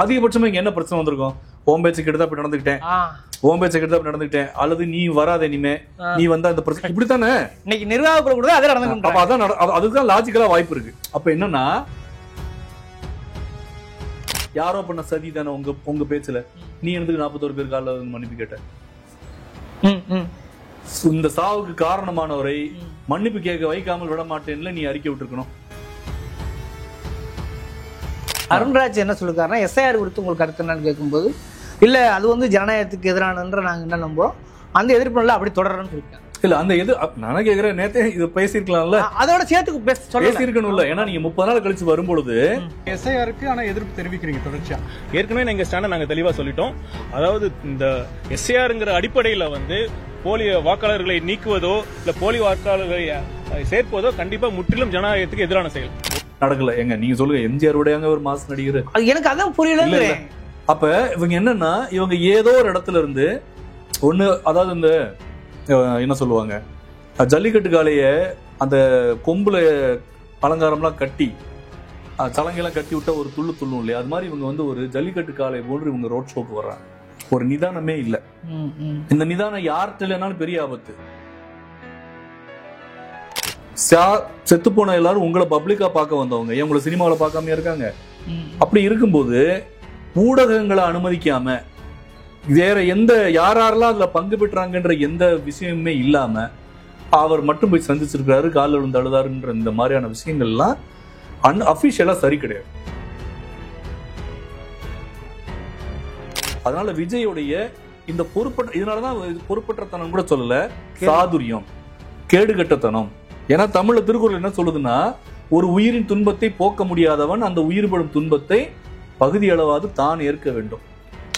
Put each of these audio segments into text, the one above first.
அதிகபட்சமா இங்க என்ன பிரச்சனை வந்திருக்கும்? ஓம் பேச்சு கிட்ட தான் நடந்துக்கிட்டேன், ஓம் பேச்சு கிட்ட தான் நடந்துக்கிட்டேன், அல்லது நீ வராத இனிமே, நீ வந்தா இந்த பிரச்சனை இப்படித்தானே இன்னைக்கு நிர்வாக குழு கூட அதே நடந்து. அப்ப அதான் அதுதான் லாஜிக்கலா வாய்ப்பு இருக்கு. அப்ப என்னன்னா யாரோ பண்ண சதி தானே உங்க பேச்சுல. நீ எனக்கு 41 பேர் கால மன்னிப்பு கேட்ட. இந்த சாவுக்கு காரணமானவரை மன்னிப்பு கேட்க வைக்காமல் விட மாட்டேன்ல நீ அறிக்கை விட்டுருக்கணும். அருண்ராஜ் என்ன சொல்லிருக்காருன்னா, எஸ்ஐஆர் குறித்து உங்களுக்கு கருத்து என்னன்னு கேட்கும்போது, இல்ல அது வந்து ஜனநாயகத்துக்கு எதிரானன்ற நாங்க என்ன நம்புறோம், அந்த எதிர்ப்பு நல்லா அப்படி தொடரணும்னு சொல்லிருக்காங்க. இல்ல அந்த எது நான் கேக்குறேன், நேத்தே இது பேசிருக்கலாம்ல, அதோட சேர்த்துக்கு பேசிருக்கணும்ல. ஏன்னா நீங்க 30 நாள் கழிச்சு வரும்பொழுது எஸ்ஐஆருக்கு ஆனா எதிர்ப்பு தெரிவிக்கிறீங்க தொடர்ச்சியா. ஏற்கனவே எங்க ஸ்டாண்ட நாங்க தெளிவா சொல்லிட்டோம். அதாவது இந்த எஸ்ஐஆர்ங்கிற அடிப்படையில வந்து போலி வாக்காளர்களை நீக்குவதோ இல்ல போலி வாக்காளர்களை சேர்ப்பதோ கண்டிப்பா முற்றிலும் ஜனநாயகத்துக்கு எதிரான செயல். நடக்கல. எங்க நீங்க சொல்லுங்க, எம்ஜிஆர் உடையாங்க ஒரு மாஸ் நடிகர், எனக்கு அதான் புரியல. அப்ப இவங்க என்னன்னா, இவங்க ஏதோ ஒரு இடத்துல இருந்து ஒண்ணு, அதாவது இந்த என்ன சொல்லுவாங்க, ஜல்லிக்கட்டு காளைய அந்த கொம்புல அலங்காரம்லாம் கட்டி சலங்கையெல்லாம் கட்டி விட்டா ஒரு துள்ளும் இல்லையா, அது மாதிரி இவங்க வந்து ஒரு ஜல்லிக்கட்டு காளை போன்று இவங்க ரோட் ஷோக்கு வர்றாங்க. ஒரு நிதானமே இல்ல. இந்த நிதானம் யார்கிட்ட இல்லைனாலும் பெரிய ஆபத்து. செத்து போன எல்லாரும் உங்களை பப்ளிக்கா பார்க்க வந்தவங்க, ஏன் உங்களை சினிமாவில் பார்க்காம இருக்காங்க? அப்படி இருக்கும்போது ஊடகங்களை அனுமதிக்காம வேற எந்த யாரெல்லாம் அதுல பங்கு பெற்றாங்கன்ற எந்த விஷயமுமே இல்லாம அவர் மட்டும் போய் சந்திச்சிருக்காரு, காலில் விழுந்து அழுதாருன்ற இந்த மாதிரியான விஷயங்கள்லாம் அபிஷியலா சரி கிடையாது. அதனால விஜயோடைய இந்த பொறுப்பற்ற, இதனாலதான் பொறுப்பற்றத்தனம் கூட சொல்லல, சாதுரியம், கேடுகட்டத்தனம். ஏன்னா தமிழ்ல திருக்குறள் என்ன சொல்லுதுன்னா, ஒரு உயிரின் துன்பத்தை போக்க முடியாதவன் அந்த உயிர்படும் துன்பத்தை பகுதி அளவாது தான் ஏற்க வேண்டும்.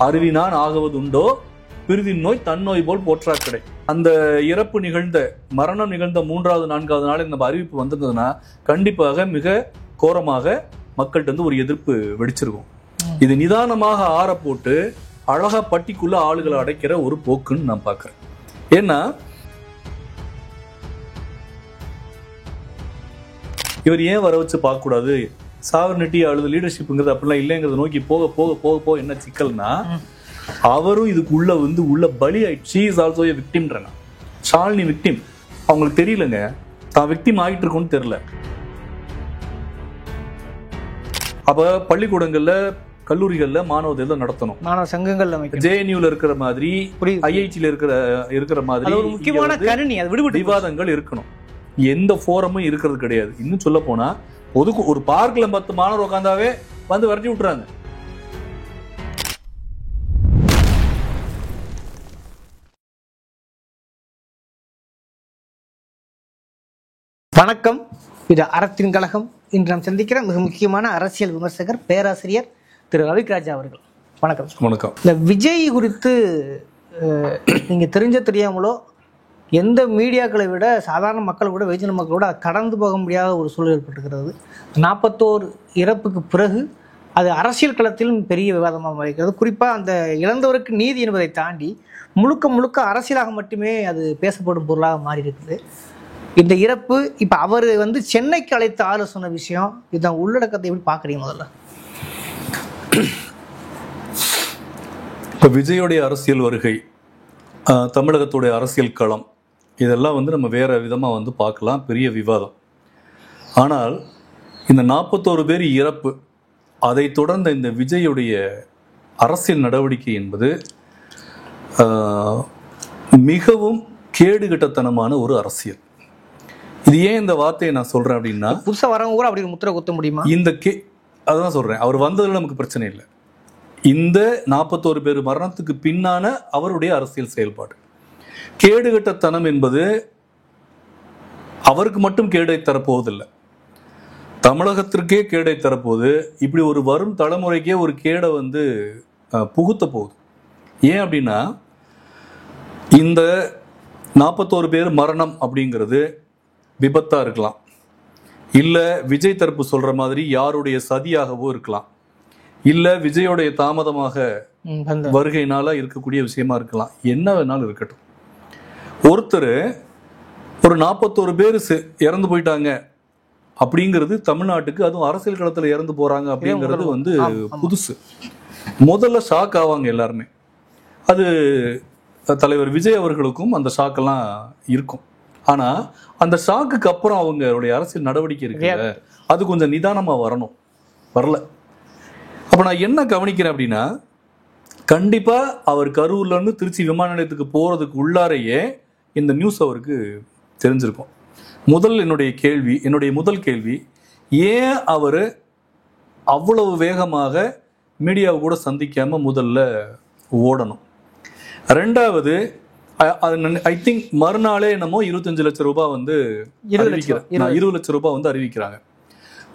அருவினான் ஆகுவது உண்டோ பிரிதின் நோய் தன்னோய் போல் போற்றாக்கடை. அந்த இறப்பு நிகழ்ந்த மரணம் நிகழ்ந்த 3வது 4வது நாள் இந்த அறிவிப்பு வந்திருந்ததுன்னா கண்டிப்பாக மிக கோரமாக மக்கள்கிட்ட இருந்து ஒரு எதிர்ப்பு வெடிச்சிருக்கும். இது நிதானமாக ஆற போட்டு அழகா பட்டிக்குள்ள ஆளுகளை அடைக்கிற ஒரு போக்குன்னு நான் பாக்குறேன். ஏன்னா இவர் ஏன் வர வச்சு பார்க்க கூடாது, சாவர்னிட்டி அழுது லீடர்ஷிப்ங்கிறது அப்படிலாம் இல்லைங்கிறத நோக்கி போக போக போக போக என்ன சிக்கல்னா, அவரும் இதுக்கு உள்ள பலி ஆயிடுச்சு. இஸ் ஆல்சோ எ விக்டிம்ன்றாங்க. ஷாலினி விக்டிம், அவங்களுக்கு தெரியலங்க தான் விக்டிம் ஆகிட்டு இருக்கும்னு தெரியல. அப்ப பள்ளிக்கூடங்கள்ல கல்லூரிகள்ல மாணவ தேர்தல் நடத்தணும், மாணவ சங்கங்கள்ல ஜேஎன்யூல இருக்கிற மாதிரி ஐஐடில இருக்கிற மாதிரி முக்கியமான விவாதங்கள் இருக்கணும். எந்த ஃபோரமும் இருக்கிறது கிடையாது. இன்னும் சொல்ல போனா ஒரு பார்க்ல 10 மாணவர் உட்காந்தாவே வந்து விரட்டி விட்டுறாங்க. வணக்கம், இது அறத்தின் கழகம். இன்று நாம் சந்திக்கிற மிக முக்கியமான அரசியல் விமர்சகர் பேராசிரியர் திரு ரவிராஜா அவர்கள். வணக்கம். வணக்கம். இந்த விஜய் குறித்து நீங்க தெரியாமலோ எந்த மீடியாக்களை விட சாதாரண மக்களை விட வெகுஜன மக்களோட கடந்து போக முடியாத ஒரு சூழல் ஏற்பட்டுகிறது. 41 இறப்புக்கு பிறகு அது அரசியல் களத்திலும் பெரிய விவாதமாக இருக்கிறது. குறிப்பாக அந்த இழந்தவருக்கு நீதி என்பதை தாண்டி முழுக்க அரசியலாக மட்டுமே அது பேசப்படும் பொருளாக மாறி இருக்குது. இந்த இறப்பு இப்போ அவர் வந்து சென்னைக்கு அழைத்து ஆலோசனை விஷயம், இதான் உள்ளடக்கத்தை எப்படி பார்க்குறீங்க? முதல்ல இப்போ விஜயோடைய அரசியல் வருகை, தமிழகத்துடைய அரசியல் களம், இதெல்லாம் வந்து நம்ம வேற விதமாக வந்து பார்க்கலாம், பெரிய விவாதம். ஆனால் இந்த 41 பேர் இறப்பு, அதை தொடர்ந்த இந்த விஜயுடைய அரசியல் நடவடிக்கை என்பது மிகவும் கேடுகட்டத்தனமான ஒரு அரசியல். இது ஏன் இந்த வார்த்தையை நான் சொல்றேன் அப்படின்னா, புதுசா வரவங்க கூட அப்படி முத்திரை குத்த முடியுமா? அதான் சொல்றேன், அவர் வந்ததுல நமக்கு பிரச்சனை இல்லை. இந்த 41 பேர் மரணத்துக்கு பின்னான அவருடைய அரசியல் செயல்பாடு கேடுகட்டத்தனம் என்பது அவருக்கு மட்டும் கேடை தரப்போவதில்லை, தமிழகத்திற்கே கேடை தரப்போகுது. இப்படி ஒரு வரும் தலைமுறைக்கே ஒரு கேடை வந்து புகுத்த போகுது. ஏன் அப்படின்னா, இந்த 41 பேர் மரணம் அப்படிங்கிறது விபத்தா இருக்கலாம், இல்லை விஜய் தரப்பு சொல்ற மாதிரி யாருடைய சதியாகவோ இருக்கலாம், இல்லை விஜயோடைய தாமதமாக வருகையினால இருக்கக்கூடிய விஷயமா இருக்கலாம், என்ன வேணாலும் இருக்கட்டும். ஒருத்தர் ஒரு 41 பேர் இறந்து போயிட்டாங்க அப்படிங்கிறது தமிழ்நாட்டுக்கு, அதுவும் அரசியல் களத்தில் இறந்து போறாங்க அப்படிங்கிறது வந்து புதுசு. முதல்ல ஷாக் ஆவாங்க எல்லாருமே. அது தலைவர் விஜய் அவர்களுக்கும் அந்த ஷாக்கெல்லாம் இருக்கும். ஆனா அந்த ஷாக்குக்கு அப்புறம் அவங்களுடைய அரசியல் நடவடிக்கை இருக்குல்ல, அது கொஞ்சம் நிதானமா வரணும், வரல. அப்ப நான் என்ன கவனிக்கிறேன் அப்படின்னா, கண்டிப்பா அவர் கரூர்ல இருந்து திருச்சி விமான நிலையத்துக்கு போறதுக்கு உள்ளாரையே இந்த நியூஸ் அவருக்கு தெரிஞ்சிருக்கும். என்னுடைய முதல் கேள்வி, ஏன் அவர் அவ்வளவு வேகமாக மீடியாவை கூட சந்திக்காம முதல்ல ஓடணும்? ரெண்டாவது, ஐ திங்க் மறுநாளே என்னமோ 25 லட்சம் ரூபாய் வந்து 20 லட்சம் ரூபாய் வந்து அறிவிக்கிறாங்க.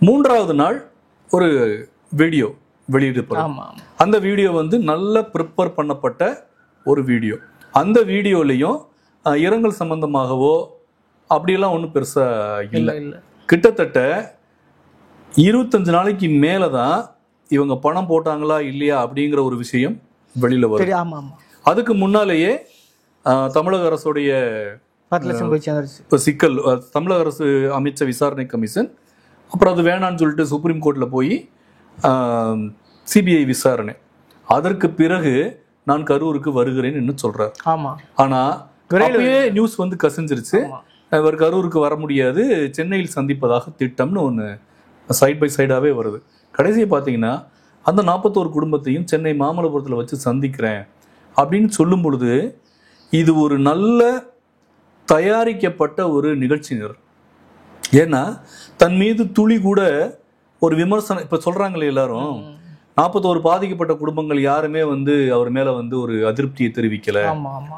மூன்றாவது நாள் ஒரு வீடியோ வெளியிடப்படும். அந்த வீடியோ வந்து நல்ல ப்ரிப்பேர் பண்ணப்பட்ட ஒரு வீடியோ. அந்த வீடியோலையும் இரங்கல் சம்பந்தமாகவோ அப்படியெல்லாம் ஒன்றும் பெருசா இல்லை. கிட்டத்தட்ட 25 நாளைக்கு மேலதான் இவங்க பணம் போட்டாங்களா இல்லையா அப்படிங்கிற ஒரு விஷயம் வெளியில வரும். அதுக்கு முன்னாலேயே தமிழக அரசுடைய சிக்கல், தமிழக அரசு அமைச்ச விசாரணை கமிஷன், அப்புறம் அது வேணான்னு சொல்லிட்டு சுப்ரீம் கோர்ட்ல போய் சிபிஐ விசாரணை. அதற்கு பிறகு நான் கரூருக்கு வருகிறேன் என்று சொல்றாரு. ஆனா அப்படியே நியூஸ் வந்து கசிஞ்சிருச்சு. அவர் கரூருக்கு வர முடியாது, சென்னையில் சந்திப்பதாக திட்டம்னு ஒன்று சைட் பை சைடாவே வருது. கடைசியை பார்த்தீங்கன்னா அந்த 41 குடும்பத்தையும் சென்னை மாமல்லபுரத்தில் வச்சு சந்திக்கிறேன் அப்படின்னு சொல்லும் பொழுது இது ஒரு நல்ல தயாரிக்கப்பட்ட ஒரு நிகழ்ச்சியினர். ஏன்னா தன் மீது துளி கூட ஒரு விமர்சனம், இப்ப சொல்றாங்களே எல்லாரும் 41 பாதிக்கப்பட்ட குடும்பங்கள் யாருமே வந்து அவர் மேல வந்து ஒரு அதிருப்தியை தெரிவிக்கல,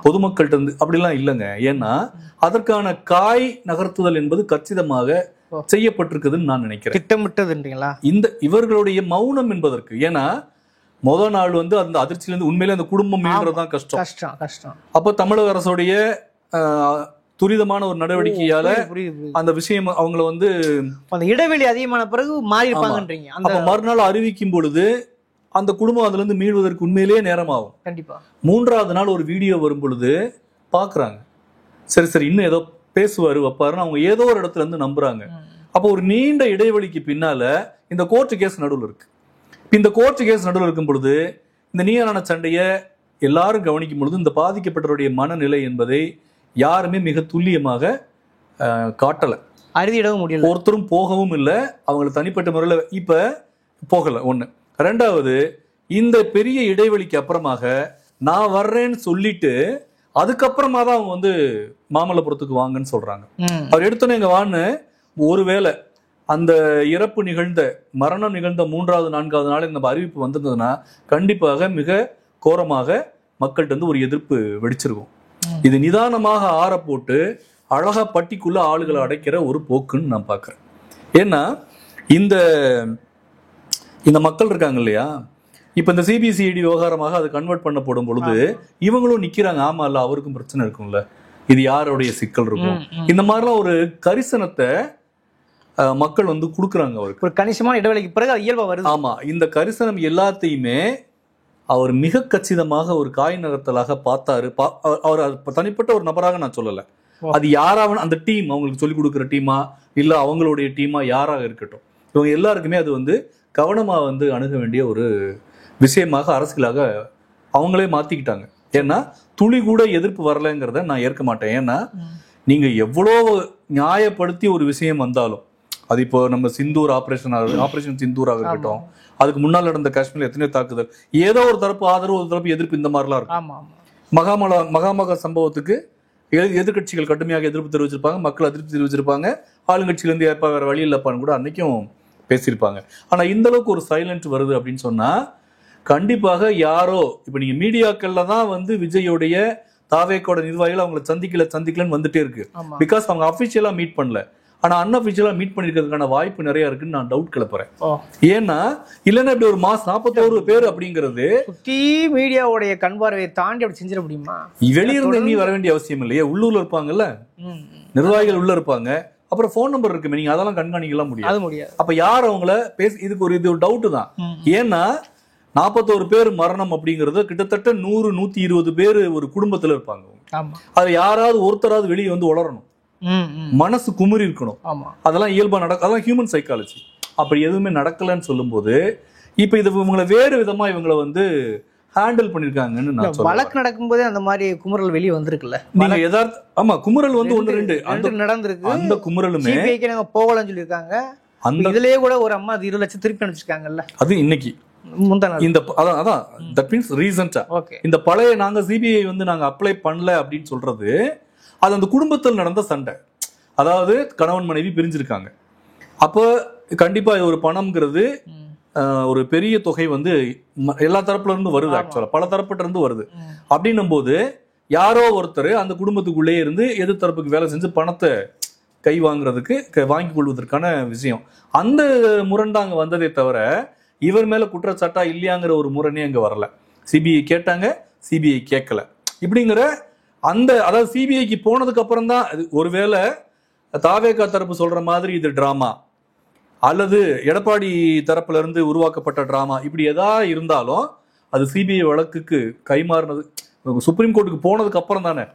பொதுமக்கள்கிட்ட இருந்து அப்படிலாம் இல்லைங்க. ஏன்னா அதற்கான காய் நகர்த்துதல் என்பது கச்சிதமாக செய்யப்பட்டிருக்குதுன்னு நான் நினைக்கிறேன். திட்டமிட்டதுன்றீங்களா இவர்களுடைய மௌனம் என்பதற்கு? ஏன்னா முதல் நாள் வந்து அந்த அதிர்ச்சியிலிருந்து உண்மையிலே அந்த குடும்பம் மீள்றதுதான் கஷ்டம். அப்ப தமிழக அரசுடைய துரிதமான ஒரு நடவடிக்கையால அந்த விஷயம் அவங்கள வந்து அந்த இடைவெளி அதிகமான பிறகு மாறி இருப்பாங்கன்றீங்க. அப்ப மறுநாள் அறிவிக்கும் பொழுது அந்த குடும்பம் அதுல இருந்து மீள்வதற்கு உண்மையிலேயே நேரம் ஆகும். கண்டிப்பா. மூன்றாவது நாள் ஒரு வீடியோ வரும் பொழுது பாக்குறாங்க, சரி இன்னும் ஏதோ பேசுவாரு வைப்பாருன்னு அவங்க ஏதோ ஒரு இடத்துல இருந்து நம்புறாங்க. அப்போ ஒரு நீண்ட இடைவெளிக்கு பின்னால இந்த கோர்ட் கேஸ் நடுவில் இருக்கு. இந்த கோர்ட் கேஸ் நடுவில் இருக்கும் பொழுது இந்த நீரான சண்டையை எல்லாரும் கவனிக்கும் பொழுது இந்த பாதிக்கப்பட்டவருடைய மனநிலை என்பதை யாருமே மிக துல்லியமாக காட்டல, அறுதியிடவும் முடியல, ஒருத்தரும் போகவும் இல்லை. அவங்களை தனிப்பட்ட முறையில் இப்ப போகல. ஒண்ணு. ரெண்டாவது, இந்த பெரிய இடைவெளிக்கு அப்புறமாக நான் வர்றேன்னு சொல்லிட்டு அதுக்கப்புறமா தான் அவங்க வந்து மாமல்லபுரத்துக்கு வாங்கன்னு சொல்றாங்க. அவர் எடுத்தோன்னே இங்க வான்னு, ஒருவேளை அந்த இறப்பு நிகழ்ந்த மரணம் நிகழ்ந்த 3வது 4வது நாள் நம்ம அறிவிப்பு வந்திருந்ததுன்னா கண்டிப்பாக மிக கோரமாக மக்கள்கிட்ட இருந்து ஒரு எதிர்ப்பு வெடிச்சிருக்கும். இது நிதானமாக ஆற போட்டு அழகா பட்டிக்குள்ள ஆளுகளை அடைக்கிற ஒரு போக்குன்னு நான் பாக்குறேன். ஏன்னா இந்த மக்கள் இருக்காங்க இல்லையா, இப்ப இந்த சிபிசிஐடி விவகாரமாக அது கன்வெர்ட் பண்ணப்படும் பொழுது இவங்களும் நிக்கிறாங்க. ஆமா இல்ல, அவருக்கும் பிரச்சனை இருக்கும்ல, இது யாருடைய சிக்கல் இருக்கும், இந்த மாதிரிலாம் ஒரு கரிசனத்தை மக்கள் வந்து கொடுக்குறாங்க அவருக்கு. ஒரு கணிசமான இடைவெளிக்கு பிறகு அது இயல்பா வருது. ஆமா, இந்த கரிசனம் எல்லாத்தையுமே அவர் மிக கச்சிதமாக ஒரு காய் நகர்த்தலாக பார்த்தாரு. அவர் தனிப்பட்ட ஒரு நபராக நான் சொல்லல, அது யாராவது அந்த டீம் அவங்களுக்கு சொல்லிக் கொடுக்குற டீமா இல்ல அவங்களுடைய டீமா யாராக இருக்கட்டும், இவங்க எல்லாருக்குமே அது வந்து கவனமா வந்து அணுக வேண்டிய ஒரு விஷயமாக அரசியலாக அவங்களே மாத்திக்கிட்டாங்க. ஏன்னா துளி கூட எதிர்ப்பு வரலைங்கிறத நான் ஏற்க மாட்டேன். ஏன்னா நீங்க எவ்வளோ நியாயப்படுத்தி ஒரு விஷயம் வந்தாலும், அது இப்போ நம்ம சிந்தூர் ஆபரேஷன் சிந்தூராக இருக்கட்டும், அதுக்கு முன்னால் நடந்த காஷ்மீர் எத்தனையோ தாக்குதல், ஏதோ ஒரு தரப்பு ஆதரவு ஒரு தரப்பு எதிர்ப்பு, இந்த மாதிரிலாம் இருக்கும். மகாமக சம்பவத்துக்கு எதிர்கட்சிகள் கடுமையாக எதிர்ப்பு தெரிவிச்சிருப்பாங்க, மக்கள் அதிருப்தி தெரிவிச்சிருப்பாங்க, ஆளுங்கட்சியிலேருந்து ஏற்பா வேற வழி இல்லப்பான்னு கூட அன்னைக்கும் பேசியிருப்பாங்க. ஆனா இந்த அளவுக்கு ஒரு சைலண்ட் வருது அப்படின்னு சொன்னா கண்டிப்பாக யாரோ, இப்ப நீங்க மீடியாக்கள்ல தான் வந்து விஜயோடைய தாவேக்கோட நிர்வாகிகள் அவங்களை சந்திக்கலன்னு வந்துட்டே இருக்கு. பிகாஸ் அவங்க அபிஷியலா மீட் பண்ணல. ஆனா அன்அபிஷியலா மீட் பண்ணிருக்கிறதுக்கான வாய்ப்பு நிறைய இருக்குன்னு நான் டவுட் கிளப்புறேன். ஏன்னா இல்லன்னா இப்படி ஒரு மாஸ் 41 பேர் அப்படிங்கிறது மீடியாவுடைய கண்பார்வையை தாண்டி அப்படி செஞ்சிட முடியுமா? வெளியிருந்து நீ வர வேண்டிய அவசியம் இல்லையே, உள்ளூர்ல இருப்பாங்கல்ல நிர்வாகிகள், உள்ள இருப்பாங்க. அப்புறம் போன் நம்பர் இருக்குமே, நீங்க அதெல்லாம் கண்காணிக்கலாம் முடியாது. அப்ப யார் அவங்கள இதுக்கு இது ஒரு டவுட் தான். ஏன்னா 41 பேர் மரணம் அப்படிங்கறது கிட்டத்தட்ட 100-120 பேர் ஒரு குடும்பத்துல இருப்பாங்க. அது யாராவது ஒருத்தராவது வெளியே வந்து உளரணும், மனசு குமுறி இருக்கணும். அதெல்லாம் இயல்பா அதெல்லாம் ஹியூமன் சைக்காலஜி. அப்படி எதுவுமே நடக்கலன்னு சொல்லும் போது இப்ப இது இவங்களை வேறு விதமா இவங்களை வந்து ஹேண்டில் பண்ணிருக்காங்கன்னு நான் சொல்றேன். வழக்கு நடக்கும்போதே அந்த மாதிரி குமுறல் வெளியே வந்திருக்குல்ல. நீங்க யதார்த்த ஆமா குமுறல் வந்து 1 2 நடந்திருக்கு. அந்த குமுறலுமே சிபிஐக்கு நாங்க போகலன்னு சொல்லியிருக்காங்க. அந்த இதுலயே கூட ஒரு அம்மா 20 லட்சம் திருப்பி அனுப்பிச்சிருக்காங்கல்ல. அது இன்னைக்கு முந்தான இந்த அதான் தட் மீன்ஸ் ரீசன்ட்டா இந்த பழைய நாங்க சிபிஐ வந்து நாங்க அப்ளை பண்ணல அப்படின்னு சொல்றது அது அந்த குடும்பத்தில் நடந்த சண்டை. அதாவது கணவன் மனைவி பிரிஞ்சிருக்காங்க. அப்போ கண்டிப்பா ஒரு பணம்ங்கிறது ஒரு பெரிய தொகை வந்து எல்லா தரப்புல இருந்து வருது. ஆக்சுவலா பல தரப்புல இருந்து வருது. அப்படின்னும் போது யாரோ ஒருத்தர் அந்த குடும்பத்துக்குள்ளே இருந்து எதிர் தரப்புக்கு வேலை செஞ்சு பணத்தை கை வாங்குறதுக்கு வாங்கி கொள்வதற்கான விஷயம். அந்த முரண் அங்க வந்ததே தவிர இவர் மேல குற்றச்சாட்டா இல்லையாங்கிற ஒரு முரணே அங்க வரல. சிபிஐ கேட்டாங்க, சிபிஐ கேட்கல. இப்படிங்கிற அந்த அதாவது சிபிஐக்கு போனதுக்கு அப்புறம் தான் ஒருவேளை தாவேகா தரப்பு சொல்ற மாதிரி இது டிராமா அல்லது எடப்பாடி தரப்புல இருந்து உருவாக்கப்பட்ட டிராமா இப்படி எதா இருந்தாலும் அது சிபிஐ வழக்குக்கு கைமாறினது சுப்ரீம் கோர்ட்டுக்கு போனதுக்கு அப்புறம் தானே.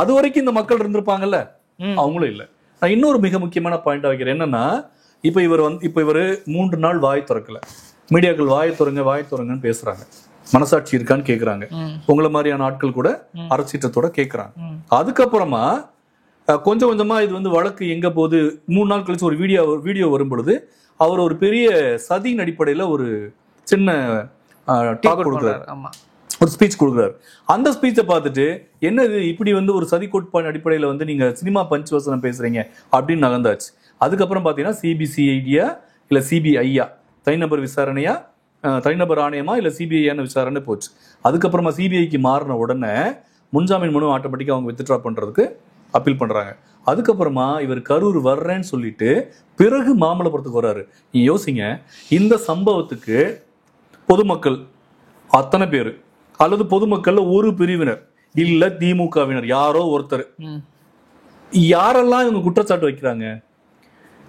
அது வரைக்கும் இந்த மக்கள் இருந்திருப்பாங்கல்ல, அவங்களும் இல்லை. நான் இன்னொரு மிக முக்கியமான பாயிண்டா வைக்கிறேன். என்னன்னா இப்ப இவர் 3 நாள் வாய் திறக்கல. மீடியாக்கள் வாய் திறங்கன்னு பேசுறாங்க. மனசாட்சி இருக்கான்னு கேக்குறாங்க. உங்களை மாதிரியான ஆட்கள் கூட அரசியத்தோட கேக்குறாங்க. அதுக்கப்புறமா கொஞ்சம் கொஞ்சமா இது வந்து வழக்கு எங்க போகுது. 3 நாள் கழிச்சு ஒரு வீடியோ வரும் பொழுது அவர் ஒரு பெரிய சதியின் அடிப்படையில ஒரு சின்ன டாக் கொடுக்குறாரு, ஒரு ஸ்பீச் கொடுக்குறாரு. அந்த ஸ்பீச்சை பார்த்துட்டு என்னது இப்படி வந்து ஒரு சதி கோட்பாடு அடிப்படையில வந்து நீங்க சினிமா பஞ்ச் வசனம் பேசுறீங்க அப்படின்னு நகர்ந்தாச்சு. அதுக்கப்புறம் பாத்தீங்கன்னா சிபிசிஐடியா இல்ல சிபிஐயா தனிநபர் விசாரணையா தனிநபர் ஆணையமா இல்ல சிபிஐயான விசாரணை போச்சு. அதுக்கப்புறமா சிபிஐக்கு மாறின உடனே முன்ஜாமீன் மனு ஆட்டோமேட்டிக்கா அவங்க வித்ட்ரா பண்றதுக்கு அப்பீல் பண்றாங்க. அதுக்கப்புறமா இவர் கரூர் வர்றேன்னு சொல்லிட்டு பிறகு மாமல்லபுரத்துக்கு வர்றாரு. நீ யோசிங்க, இந்த சம்பவத்துக்கு பொதுமக்கள் அத்தனை பேரு அல்லது பொதுமக்கள்ல ஒரு பிரிவினர் இல்ல திமுகவினர் யாரோ ஒருத்தர் யாரெல்லாம் இவங்க குற்றச்சாட்டு வைக்கிறாங்க?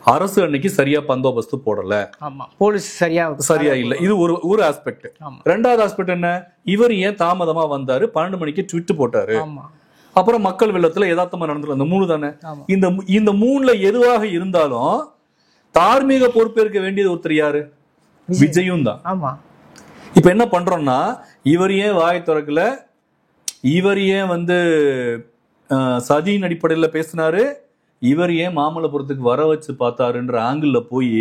அரசு அன்னைக்கு சரியா பந்தோபஸ்து போடல, போலீஸ் சரியா இல்ல. இது ஒரு ஆஸ்பெக்ட். ரெண்டாவது ஆஸ்பெக்ட் என்ன, இவர் ஏன் தாமதமா வந்தாரு, 12 மணிக்கு ட்விட் போட்டாரு, அப்புறம் மக்கள் வெள்ளத்துல யதார்த்தமா நடந்துள்ள அந்த 3 தானே. இந்த 3ல எதுவாக இருந்தாலும் தார்மீக பொறுப்பேற்க வேண்டியது ஒருத்தர் யாரு? விஜயும் தான். இப்ப என்ன பண்றோம்னா இவர் ஏன் வாய் திறக்கல, இவர் ஏன் வந்து சதியின் அடிப்படையில பேசினாரு, இவர் ஏன் மாமல்லபுரத்துக்கு வர வச்சு பார்த்தாருன்ற ஆங்கிள் போய்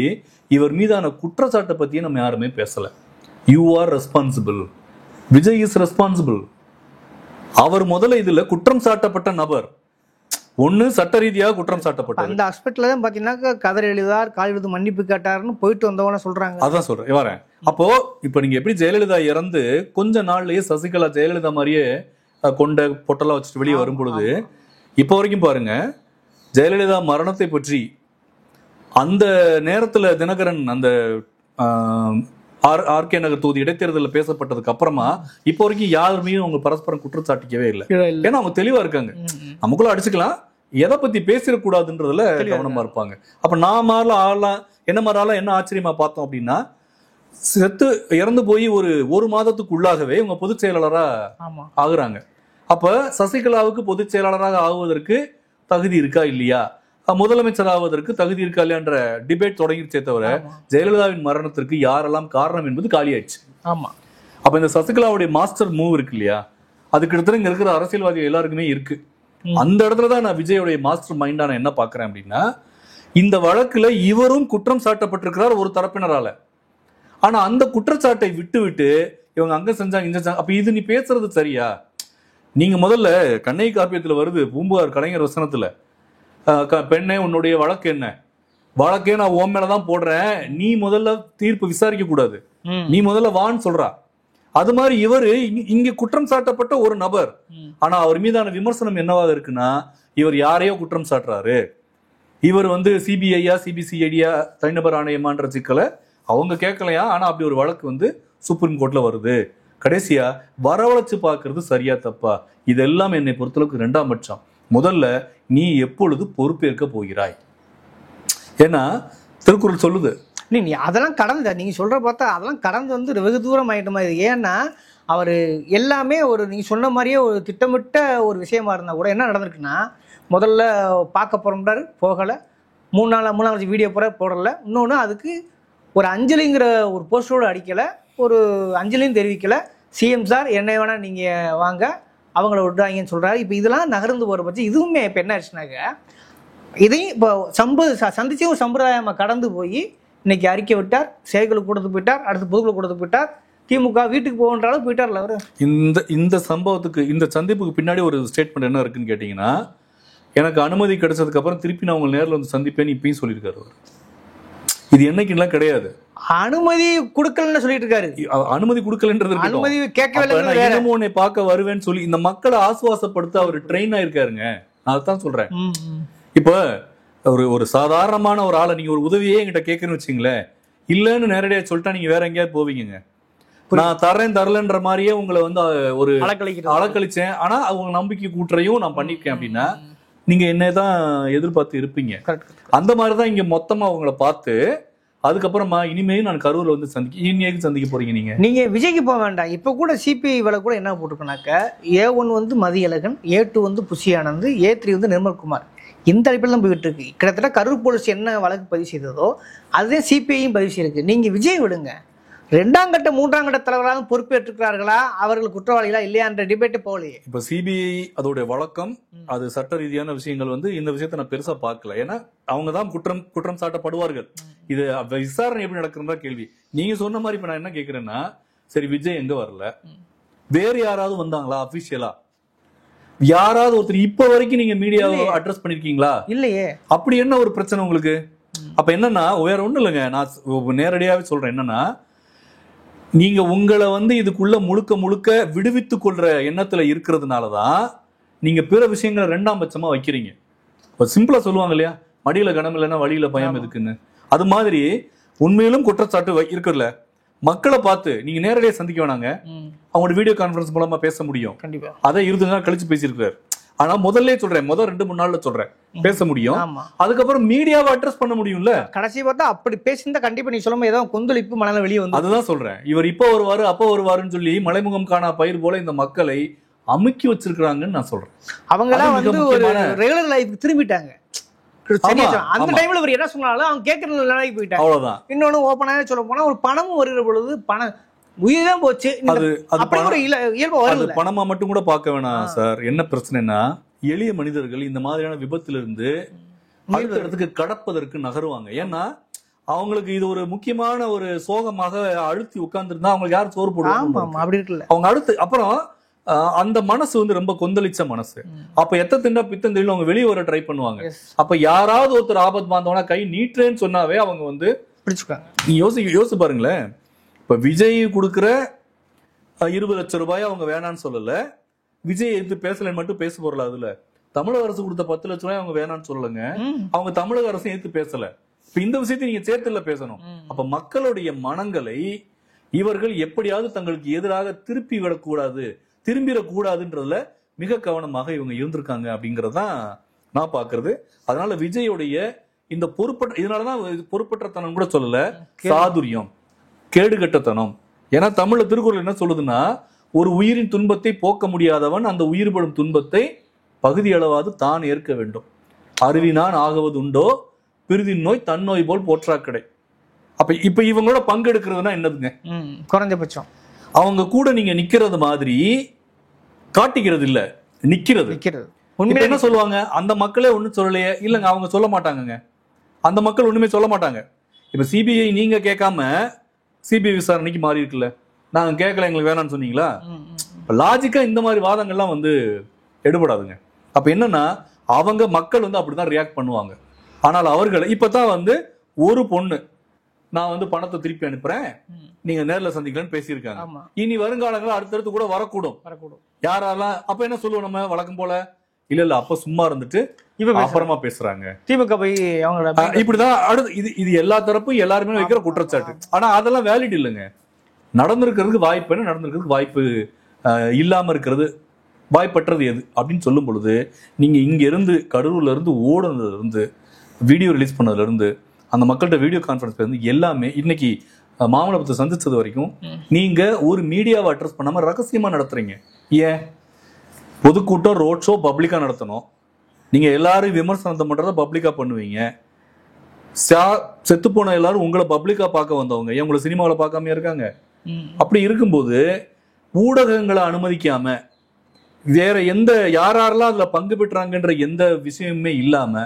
இவர் மீதான குற்றச்சாட்டை பத்தியே நம்ம யாருமே பேசல. You are responsible, Vijay is responsible. அவர் முதல்ல இதுல குற்றம் சாட்டப்பட்ட நபர், ஒண்ணு சட்ட ரீதியாக குற்றம் சாட்டப்பட்டார். அந்த ஆஸ்பெக்ட்ல தான் பாத்தீங்கன்னா கதர் எழுதார், கால் எழுது மன்னிப்பு கேட்டாருன்னு போயிட்டு வந்தவன சொல்றாங்க. அதான் சொல்றேன் வரேன். அப்போ இப்ப நீங்க எப்படி ஜெயலலிதா இறந்து கொஞ்ச நாள்லயே சசிகலா ஜெயலலிதா மாதிரியே கொண்ட பொட்டலா வச்சுட்டு வெளியே வரும் பொழுது இப்போ வரைக்கும் பாருங்க, ஜெயலலிதா மரணத்தை பற்றி அந்த நேரத்துல தினகரன் அந்த ஆர்கே நகர் தொகுதி இடைத்தேர்தலில் பேசப்பட்டதுக்கு அப்புறமா இப்போ வரைக்கும் யாருமே அவங்க பரஸ்பரம் குற்றச்சாட்டிக்கவே இல்லை. ஏன்னா அவங்க தெளிவா இருக்காங்க, நமக்குள்ள அடிச்சுக்கலாம், எதை பத்தி பேசிடக்கூடாதுன்றதுல கவனமா இருப்பாங்க. அப்ப நான் மாறலாம் ஆளலாம் என்ன மாறலாம். என்ன ஆச்சரியமா பார்த்தோம் அப்படின்னா செத்து இறந்து போய் ஒரு மாதத்துக்கு உள்ளாகவே இவங்க பொதுச் செயலாளரா ஆகுறாங்க. அப்ப சசிகலாவுக்கு பொதுச் செயலாளராக ஆகுவதற்கு தகுதி இருக்கா இல்லையா, முதலமைச்சர் ஆவதற்கு தகுதி இருக்கா இல்லையான்ற டிபேட் தொடங்கிருச்சே தவிர ஜெயலலிதாவின் மரணத்திற்கு யாரெல்லாம் காரணம் என்பது காலியாயிடுச்சு. அப்ப இந்த சசிகலாவுடைய மாஸ்டர் மூவ் இருக்கு இல்லையா, அதுக்கு இடத்துல இங்க இருக்கிற அரசியல்வாதிகள் எல்லாருக்குமே இருக்கு. அந்த இடத்துலதான் நான் விஜயோடைய மாஸ்டர் மைண்டா நான் என்ன பாக்குறேன் அப்படின்னா, இந்த வழக்குல இவரும் குற்றம் சாட்டப்பட்டிருக்கிறார் ஒரு தரப்பினரால. ஆனா அந்த குற்றச்சாட்டை விட்டு இவங்க அங்க செஞ்சாங்க இங்க செஞ்சாங்க. அப்ப இது நீ பேசுறது சரியா? நீங்க முதல்ல கண்ணகி காப்பியத்துல வருது, பூம்புகார் கலைஞர் வசனத்துல, பெண்ணே உன்னுடைய வழக்கு என்ன, வழக்கே நான் உன் மேலதான் போடுறேன், நீ முதல்ல தீர்ப்பு விசாரிக்க கூடாது, நீ முதல்ல வான்னு சொல்றா. அது மாதிரி இவரு இங்க குற்றம் சாட்டப்பட்ட ஒரு நபர், ஆனா அவர் மீதான விமர்சனம் என்னவாக இருக்குன்னா இவர் யாரையோ குற்றம் சாட்டுறாரு, இவர் வந்து சிபிஐயா சிபிசிஐடியா தனிநபர் ஆணையமான்ற சிக்கலை அவங்க கேட்கலையா. ஆனா அப்படி ஒரு வழக்கு வந்து சுப்ரீம் கோர்ட்ல வருது. கடைசியா வரவழைச்சு பாக்குறது சரியா தப்பா, இதெல்லாம் என்னை பொறுத்தளவுக்கு 2ஆம் பட்சம். முதல்ல நீ எப்பொழுது பொறுப்பேற்க போகிறாய்? ஏன்னா திருக்குறள் சொல்லுது, நீ அதெல்லாம் கடந்த நீங்க சொல்ற பார்த்தா அதெல்லாம் கடந்து வந்து வெகு தூரம் ஆயிட்ட மாதிரி. ஏன்னா அவர் எல்லாமே நீங்க சொன்ன மாதிரியே ஒரு திட்டமிட்ட ஒரு விஷயமா இருந்தா கூட என்ன நடந்திருக்குன்னா, முதல்ல பார்க்க போறோம்ன்றாரு, போகலை, 3 நாள் வீடியோ போடல. இன்னொன்று அதுக்கு ஒரு அஞ்சலிங்கிற ஒரு போஸ்டரோடு அடிக்கலை, ஒரு அஞ்சலியும் தெரிவிக்கலை. சிஎம் சார் என்ன வேணால் நீங்கள் வாங்க, அவங்கள விட்டுறாங்கன்னு சொல்கிறாரு. இப்போ இதெல்லாம் நகர்ந்து போகிற பட்சம் இதுவுமே இப்போ என்ன ஆச்சுனாக்க, இதையும் இப்போ சந்திச்சு ஒரு சம்பிரதாயமாக கடந்து போய் இன்னைக்கு அறிக்கை விட்டார், செயல்களுக்கு கொடுத்து போயிட்டார், அடுத்து பொதுக்குழு கொடுத்து போயிட்டார், திமுக வீட்டுக்கு போகின்ற அளவுக்கு போயிட்டார்ல அவர். இந்த சம்பவத்துக்கு, இந்த சந்திப்புக்கு பின்னாடி ஒரு ஸ்டேட்மெண்ட் என்ன இருக்குன்னு கேட்டிங்கன்னா, எனக்கு அனுமதி கிடைச்சதுக்கு அப்புறம் திருப்பி நான் உங்களை நேரில் வந்து சந்திப்பேன்னு இப்பயும் சொல்லியிருக்காரு அவர். இது என்னைக்குலாம் கிடையாது. அனுமதி கொடுக்கலன்னு சொல்லிட்டு இருக்காரு. அனுமதி கொடுக்கலன்றது அனுமதி கேட்கவில்லை, உன்னை பார்க்க வருவேன்னு சொல்லி இந்த மக்களை ஆசுவாசப்படுத்த அவர் ட்ரெயின் ஆயிருக்காருங்க. நான் அதான் சொல்றேன். இப்ப ஒரு சாதாரணமான ஒரு ஆளை நீங்க ஒரு உதவியே என்கிட்ட கேட்கணும்னு வச்சுங்களேன், இல்லன்னு நேரடியா சொல்லிட்டா நீங்க வேற எங்கேயாவது போவீங்க. நான் தரலன்ற மாதிரியே உங்களை வந்து ஒரு அலக்கழிச்சேன், ஆனா அவங்க நம்பிக்கை கூட்டுறையும் நான் பண்ணிருக்கேன் அப்படின்னா நீங்க என்னதான் எதிர்பார்த்து இருப்பீங்க. அந்த மாதிரிதான் இங்க மொத்தமா அவங்கள பார்த்து அதுக்கப்புறமா இனிமேல் நான் கரூர்ல வந்து சந்திக்க போறீங்க. நீங்க விஜய்க்கு போக வேண்டாம். இப்ப கூட சிபிஐ வேலை கூட என்ன போட்டிருக்கனாக்க, A1 வந்து மதியழகன், A2 வந்து புஷி ஆனந்த், A3 வந்து நிர்மல்குமார். இந்த அடிப்பில் தான் போயிட்டு இருக்கு. கிட்டத்தட்ட கரூர் போலீஸ் என்ன வழக்கு பதிவு செய்ததோ அதுதான் சிபிஐயும் பதிவு செய்யிருக்கு. நீங்க விஜய் விடுங்க, 2ஆம் கட்ட 3ஆம் கட்ட தலைவராக பொறுப்பேற்றுக்கிறார்களா, அவர்கள் குற்றவாளிகளா இல்லையான்ற டிபேட்டு போகலையே. இப்ப சிபிஐ அதோட வழக்கம், அது சட்ட ரீதியான விஷயங்கள் வந்து இந்த விஷயத்த நான் பெருசா பார்க்கல. ஏன்னா அவங்க தான் குற்றம் சாட்டப்படுவார்கள். இது விசாரணை எப்படி நடக்குறதா கேள்வி. நீங்க சொன்ன மாதிரி இப்ப நான் என்ன கேக்குறேன்னா, சரி விஜய் எங்க வரல, வேறு யாராவது வந்தாங்களா அபிஷியலா? யாராவது ஒருத்தர் இப்ப வரைக்கும் நீங்க மீடியாவை அட்ரஸ் பண்ணிருக்கீங்களா? இல்லையே. அப்படி என்ன ஒரு பிரச்சனை உங்களுக்கு? அப்ப என்னன்னா வேற ஒண்ணும் இல்லைங்க, நான் நேரடியாவே சொல்றேன். என்னன்னா நீங்க உங்களை வந்து இதுக்குள்ள முழுக்க விடுவித்துக் கொள்ற எண்ணத்துல இருக்கிறதுனாலதான் நீங்க பிற விஷயங்களை 2ஆம் பட்சமா வைக்கிறீங்க. சிம்பிளா சொல்லுவாங்க இல்லையா, மடியில கனம் இல்லைன்னா வழியில பயம் எதுக்குன்னு. அது மாதிரி உண்மையிலும் குற்றச்சாட்டு இருக்குல்ல, மக்களை பார்த்து நீங்க நேரடியாக சந்திக்க வேணாங்க, அவங்களோட வீடியோ கான்பரன்ஸ் மூலமா பேச முடியும். கண்டிப்பா அதை 20 நாள் கழிச்சு பேசியிருக்காரு. ஆனா முதல்ல சொல்றேன், முதல் 2-3 நாள்ல சொல்றேன் பேச முடியும். அதுக்கப்புறம் மீடியாவை அட்ரஸ் பண்ண முடியும்ல. கடைசி பார்த்தா அப்படி பேசியிருந்தா கண்டிப்பா நீ சொல்லும் ஏதோ கொந்தளிப்பு மனநிலை வெளியே வந்து. அதுதான் சொல்றேன், இவர் இப்ப வருவாரு அப்ப வருவாருன்னு சொல்லி மலைமுகம் காணா பயிர் போல இந்த மக்களை அமுக்கி வச்சிருக்காங்கன்னு நான் சொல்றேன். அவங்க எல்லாம் வந்து ஒரு ரெகுலர் லைஃப் திரும்பிட்டாங்க. அந்த டைம்ல இவர் என்ன சொன்னாலும் அவங்க கேட்கற நிலைக்கு போயிட்டாங்க. அவ்வளவுதான். இன்னொன்னு ஓப்பனாக சொல்ல போனா ஒரு பணமும் வருகிற பொழுது பணம் உயிர்தான் போச்சு. பணமா மட்டும் கூட பார்க்க வேணாம் சார். என்ன பிரச்சனைனா, எளிய மனிதர்கள் இந்த மாதிரியான விபத்திலிருந்து அடுத்த இடத்துக்கு கடப்பதற்கு நகருவாங்க. ஏன்னா அவங்களுக்கு இது ஒரு முக்கியமான ஒரு சோகமாக அழுத்தி உட்கார்ந்து இருந்தா அவங்களுக்கு யாரும் சோறு போடுவாங்க. அப்படி இருக்குல்ல. அவங்க அடுத்து அப்புறம் அந்த மனசு வந்து ரொம்ப கொந்தளிச்ச மனசு. அப்ப எத்த திண்டா பித்தம் தெரியல அவங்க வெளியே வர ட்ரை பண்ணுவாங்க. அப்ப யாராவது ஒருத்தர் ஆபத்து பாந்தவனா கை நீட்டுறேன்னு சொன்னாவே அவங்க வந்து பிடிச்சுக்காங்க. நீ யோசிச்சு பாருங்களேன். இப்ப விஜய் கொடுக்குற 20 லட்சம் ரூபாய் அவங்க வேணான்னு சொல்லல, விஜய் எது பேசலன்னு மட்டும் பேச போறல. அதுல தமிழக அரசு கொடுத்த 10 லட்சம் ரூபாய் அவங்க வேணான்னு சொல்லலங்க, அவங்க தமிழக அரசு எடுத்து பேசல. இப்ப இந்த விஷயத்தை நீங்க சேர்த்துல பேசணும். அப்ப மக்களுடைய மனங்களை இவர்கள் எப்படியாவது தங்களுக்கு எதிராக திரும்பிடக்கூடாதுன்றதுல மிக கவனமாக இவங்க இருந்திருக்காங்க அப்படிங்கறதான் நான் பாக்குறது. அதனால விஜயோடைய இந்த இதனாலதான் பொறுப்பற்றத்தனம் கூட சொல்லல, சாதுரியம், கேடுகட்டத்தனம். ஏன்னா தமிழ்ல திருக்குறள் என்ன சொல்லுதுன்னா, ஒரு உயிரின் துன்பத்தை போக்க முடியாதவன் அந்த உயிர்படும் துன்பத்தை பகுதி அளவாது தான் ஏற்க வேண்டும். அருவினான் ஆகுவது உண்டோ பிரிதின் நோய் தன்னோய் போல் போற்றாக்கடை. அப்ப இப்ப இவங்களோட பங்கெடுக்கிறதுனா என்னதுங்க? குறைஞ்சபட்சம் அவங்க கூட நீங்க நிக்கிறது மாதிரி காட்டிக்கிறது இல்ல, நிக்கிறது. என்ன சொல்லுவாங்க, அந்த மக்களே ஒண்ணும் சொல்லலையே. இல்லங்க, அவங்க சொல்ல மாட்டாங்க. அந்த மக்கள் ஒண்ணுமே சொல்ல மாட்டாங்க. இப்ப சிபிஐ நீங்க கேட்காம சிபிஐ விசாரணைக்கு மாறி இருக்குல்ல, நாங்க கேட்கல எங்களுக்கு வேணாம்னு சொன்னீங்களா? லாஜிக்கா இந்த மாதிரி வாதங்கள்லாம் வந்து எடுபடாதுங்க. அப்ப என்னன்னா அவங்க மக்கள் வந்து அப்படிதான் ரியாக்ட் பண்ணுவாங்க. ஆனால் அவர்கள் இப்பதான் வந்து ஒரு பொண்ணு நான் வந்து பணத்தை திருப்பி அனுப்புறேன், நீங்க நேர்ல சந்திக்கலன்னு பேசியிருக்காங்க. இனி வருங்காலங்கள் அடுத்தடுத்து கூட வரக்கூடும். யாரெல்லாம் அப்ப என்ன சொல்லுவோம் நம்ம வழக்கம் போல, இல்ல அப்ப சும்மா இருந்துட்டு அப்புறமா பேசுறாங்க திமுக போய் இப்படிதான் அடுத்து. இது எல்லா தரப்பும் எல்லாருமே வைக்கிற குற்றச்சாட்டு. ஆனா அதெல்லாம் வேலிட் இல்லைங்க. நடந்திருக்கிறதுக்கு வாய்ப்பு என்ன, நடந்திருக்கிறதுக்கு வாய்ப்பு இல்லாம இருக்கிறது, வாய்ப்பற்றது எது அப்படின்னு சொல்லும் பொழுது, நீங்க இங்க இருந்து கடலூர்ல இருந்து ஓடுனதுல இருந்து வீடியோ ரிலீஸ் பண்ணதுல இருந்து அந்த மக்கள்கிட்ட வீடியோ கான்பரன்ஸ்ல இருந்து எல்லாமே இன்னைக்கு மாமல்லபுரத்தை சந்திச்சது வரைக்கும் நீங்க ஒரு மீடியாவை அட்ரஸ் பண்ணாம ரகசியமா நடத்துறீங்க. ஏன்? பொதுக்கூட்டம், ரோட் ஷோ பப்ளிக்கா நடத்தணும். நீங்க எல்லாரும் விமர்சனத்தை பண்றத பப்ளிக்கா பண்ணுவீங்க. செத்து போன எல்லாரும் உங்களை பப்ளிக்கா பார்க்க வந்தவங்க, ஏன் உங்களை சினிமாவில பார்க்காம இருக்காங்க? அப்படி இருக்கும்போது ஊடகங்களை அனுமதிக்காம வேற எந்த யாரெல்லாம் அதுல பங்கு பெற்றாங்கன்ற எந்த விஷயமுமே இல்லாம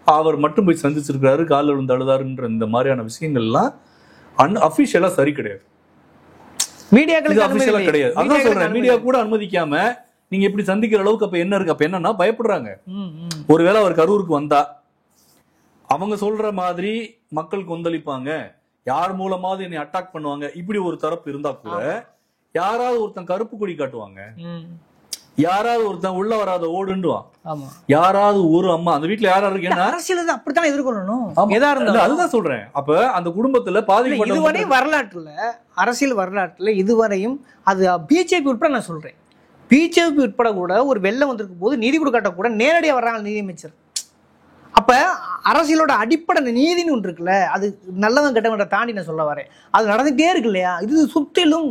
அவர் மட்டும் போய் சந்திச்சிருக்காரு, காலில் விழுந்து அழுதாருன்ற இந்த மாதிரியான விஷயங்கள்லாம் அபிஷியலா சரி கிடையாது. மீடியாக்களுக்கு கிடையாது. அதான் சொல்றேன், மீடியா கூட அனுமதிக்காம நீங்க இப்படி சந்திக்கிற அளவுக்கு அப்ப என்ன இருக்கு? அப்ப என்னன்னா பயப்படுறாங்க. ஒருவேளை அவர் கரூருக்கு வந்தா அவங்க சொல்ற மாதிரி மக்கள் கொந்தளிப்பாங்க, யார் மூலமாவது என்னை அட்டாக் பண்ணுவாங்க, இப்படி ஒரு தரப்பு இருந்தா கூட யாராவது ஒருத்தன் கருப்பு கொடி காட்டுவாங்க, யாராவது ஒருத்தன் உள்ள வராத ஓடுண்டுவான், யாராவது ஒரு அம்மா அந்த வீட்டுல யாரா இருக்கேன்னா அரசியல் அப்படித்தான் எதிர்கொள்ளணும். அதுதான் சொல்றேன். அப்ப அந்த குடும்பத்துல பாதிக்கப்பட்ட இதுவரை வரலாற்றுல அரசியல் வரலாற்றுல இதுவரையும் அது பிஜேபி உட்பட நான் சொல்றேன், பிஜேபி உட்பட கூட ஒரு வெள்ளம் வந்திருக்கும் போது நீதி கொடுக்காட்ட கூட நேரடியாக வர்றாங்க நீதியமைச்சர். அப்ப அரசியலோட அடிப்படை நீதினு ஒன்று இருக்குல்ல, அது நல்லவன் கெட்டவன் தாண்டி நான் சொல்ல வரேன், அது நடந்துட்டே இருக்கு இல்லையா? இது சுற்றிலும்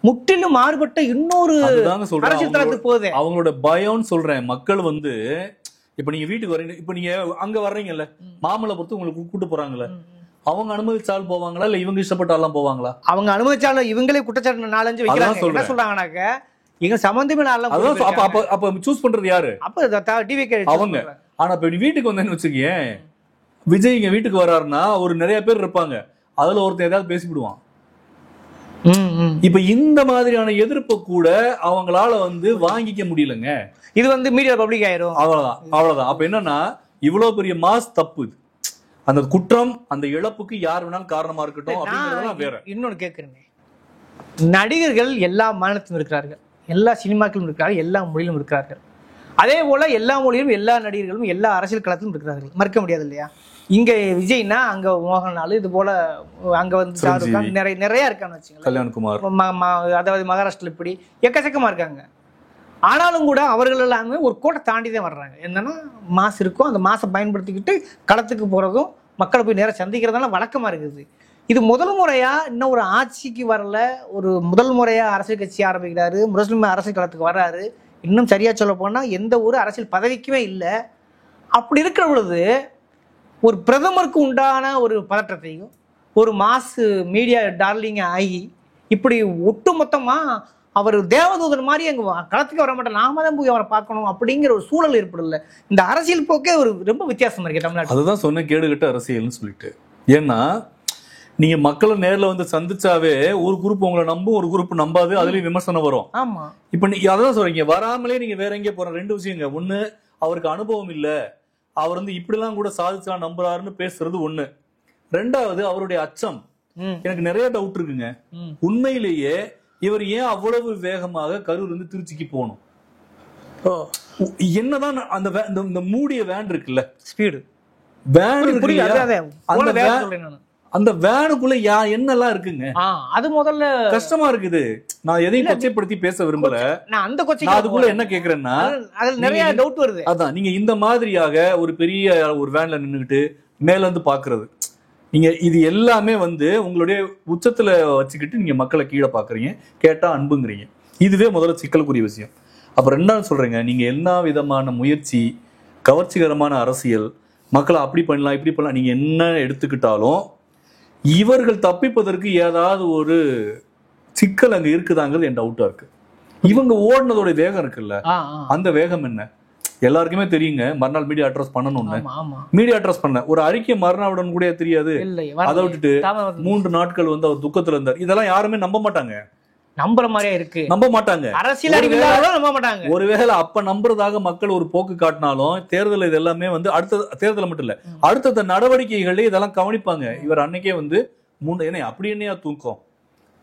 முற்றிலும் மாறுபட்ட இன்னொரு அரசியல் தளத்துக்கு போகுது. அவங்களோட பயம்னு சொல்றேன். மக்கள் வந்து இப்ப நீங்க வீட்டுக்கு வர்றீங்க, இப்ப நீங்க அங்க வர்றீங்கல்ல, மாமலை பொறுத்து உங்களுக்கு கூட்டு போறாங்கல்ல, அவங்க அனுமதிச்சால் போவாங்களா இல்ல இவங்க இஷ்டப்பட்டாலும் போவாங்களா? அவங்க அனுமதிச்சாலும் இவங்களே குற்றச்சாட்டு 4-5 வைக்கிறாங்க. என்ன சொல்றாங்கன்னாக்க எங்க சம்பந்தமே அப்ப சூஸ் பண்றது யாரு? அப்ப டிவிகே அவங்க. ஆனா இப்ப நீ வீட்டுக்கு வந்தேன்னு வச்சுக்கேன், விஜய் இங்க வீட்டுக்கு வர்றாருன்னா ஒரு நிறைய பேர் இருப்பாங்க, அதுல ஒருத்தர் ஏதாவது பேசிவிடுவான். இப்ப இந்த மாதிரியான எதிர்ப்பு கூட அவங்களால வந்து வாங்கிக்க முடியலங்க. இது வந்து மீடியா பப்ளிக் ஆயிரும். அவ்வளவுதான். அப்ப என்னன்னா இவ்வளவு பெரிய மாஸ் தப்பு, அந்த குற்றம் அந்த இழப்புக்கு யார் வேணாலும் காரணமா இருக்கட்டும் அப்படிங்கறதெல்லாம் வேற. இன்னொன்னு கேக்குறேன், நடிகர்கள் எல்லா மாநிலத்திலும் இருக்கிறார்கள், எல்லா சினிமாக்களும் இருக்கிறார்கள், எல்லா மொழியிலும் இருக்கிறார்கள். அதே போல எல்லா மொழியிலும் எல்லா நடிகர்களும் எல்லா அரசியல் களத்திலும் இருக்கிறார்கள், மறுக்க முடியாது இல்லையா? இங்க விஜய்னா அங்க மோகன்லால், இது போல அங்க வந்து ஷாருக் கான், நிறைய இருக்கான்னு வச்சுங்களேன், கல்யாண்குமார், அதாவது மகாராஷ்டிரா இப்படி எக்கச்சக்கமா இருக்காங்க. ஆனாலும் கூட அவர்கள் எல்லாமே ஒரு கோட்டை தாண்டி தான் வர்றாங்க. என்னன்னா மாசு இருக்கும், அந்த மாசை பயன்படுத்திக்கிட்டு களத்துக்கு போறதும் மக்களை போய் நேரம் சந்திக்கிறதெல்லாம் வழக்கமா இருக்குது. இது முதல் முறையா இன்னும் ஒரு ஆட்சிக்கு வரல, ஒரு முதல் முறையா அரசியல் கட்சி ஆரம்பிக்கிறாரு, முஸ்லிம் அரசியல் களத்துக்கு வர்றாரு. இன்னும் சரியா சொல்ல போனா எந்த ஒரு அரசியல் பதவிக்குமே இல்லை. அப்படி இருக்கிற பொழுது ஒரு பிரதமருக்கு உண்டான ஒரு பதற்றத்தையும் ஒரு மாசு மீடியா டார்லிங் ஆகி இப்படி ஒட்டுமொத்தமா அவர் தேவதூதன் மாதிரி அங்க களத்துக்கு வர மாட்டேன், நாம தான் போய் அவரை பார்க்கணும் அப்படிங்கிற ஒரு சூழல் ஏற்படல. இந்த அரசியல் போக்கே ஒரு ரொம்ப வித்தியாசமா இருக்கு தமிழ்நாடு. அதுதான் சொன்ன கேடுகட்ட அரசியல்னு சொல்லிட்டு. ஏன்னா நீங்க மக்களை நேர்ல வந்து சந்திச்சாவே ஒரு குரூப் உங்களை நம்பும், ஒரு குரூப் நம்பாது, அதுலயும் விமர்சனம் வரும். ஆமா, இப்ப நீங்க அதான் சொல்றீங்க, வராமலே நீங்க வேற எங்கே போற. ரெண்டு விஷயங்க, ஒண்ணு அவருக்கு அனுபவம் இல்ல, அவர் வந்து இப்படிலாம் கூட சாதிச்சா நம்புறாருன்னு பேசுறது ஒண்ணு. ரெண்டாவது அவருடைய அச்சம். எனக்கு நிறைய டவுட் இருக்குங்க, உண்மையிலேயே இவர் ஏன் அவ்வளவு வேகமாக கரூர் இருந்து திருச்சிக்கு போகணும்? என்னதான் அந்த மூடிய வேன் இருக்குல்ல, ஸ்பீடு வேன் இருக்கு, அந்த வேனுக்குள்ள என்னெல்லாம் இருக்குங்க, அது முதல்ல கஷ்டமா இருக்குது. நான் எதையும் கொச்சைப்படுத்தி பேச விரும்பல, நான் அந்த அதுக்குள்ள என்ன கேக்குறேன்னா அதுல நிறைய டவுட் வருது. அதான் நீங்க இந்த மாதிரியாக ஒரு பெரிய ஒரு வேன்ல நின்னுகிட்டு மேல இருந்து பாக்குறது, நீங்க இது எல்லாமே வந்து உங்களுடைய உச்சத்துல வச்சுக்கிட்டு நீங்க மக்களை கீழே பாக்குறீங்க, கேட்டா அன்புங்கிறீங்க. இதுவே முதல்ல சிக்கலுக்குரிய விஷயம். அப்புறம் ரெண்டாவது சொல்றீங்க, நீங்க எல்லா விதமான முயற்சி, கவர்ச்சிகரமான அரசியல், மக்களை அப்படி பண்ணலாம் இப்படி பண்ணலாம், நீங்க என்ன எடுத்துக்கிட்டாலும் இவர்கள் தப்பிப்பதற்கு ஏதாவது ஒரு சிக்கல் அங்க இருக்குதாங்கிறது என் டவுட்டா இருக்கு. இவங்க ஓடினதோட வேகம் இருக்குல்ல, அந்த வேகம் என்ன எல்லாருக்குமே தெரியுங்க. மறுநாள் மீடியா அட்ரஸ் பண்ணணும்னு, மீடியா அட்ரஸ் பண்ண ஒரு அறிக்கை மறுநாளுடன் கூட தெரியாது. அதை விட்டுட்டு 3 நாட்கள் வந்து அவர் துக்கத்துல இருந்தார். இதெல்லாம் யாருமே நம்ப மாட்டாங்க, நம்புற மாதிரியே இருக்கு, நம்ப மாட்டாங்க. அரசியல் நம்ப மாட்டாங்க. ஒருவேளை அப்ப நம்புறதாக மக்கள் ஒரு போக்கு காட்டினாலும் தேர்தல் இது எல்லாமே வந்து அடுத்த தேர்தல் மட்டும் இல்ல, அடுத்த நடவடிக்கைகளே இதெல்லாம் கவனிப்பாங்க. இவர் அன்னைக்கே வந்து என்ன அப்படி என்னையா தூக்கம்,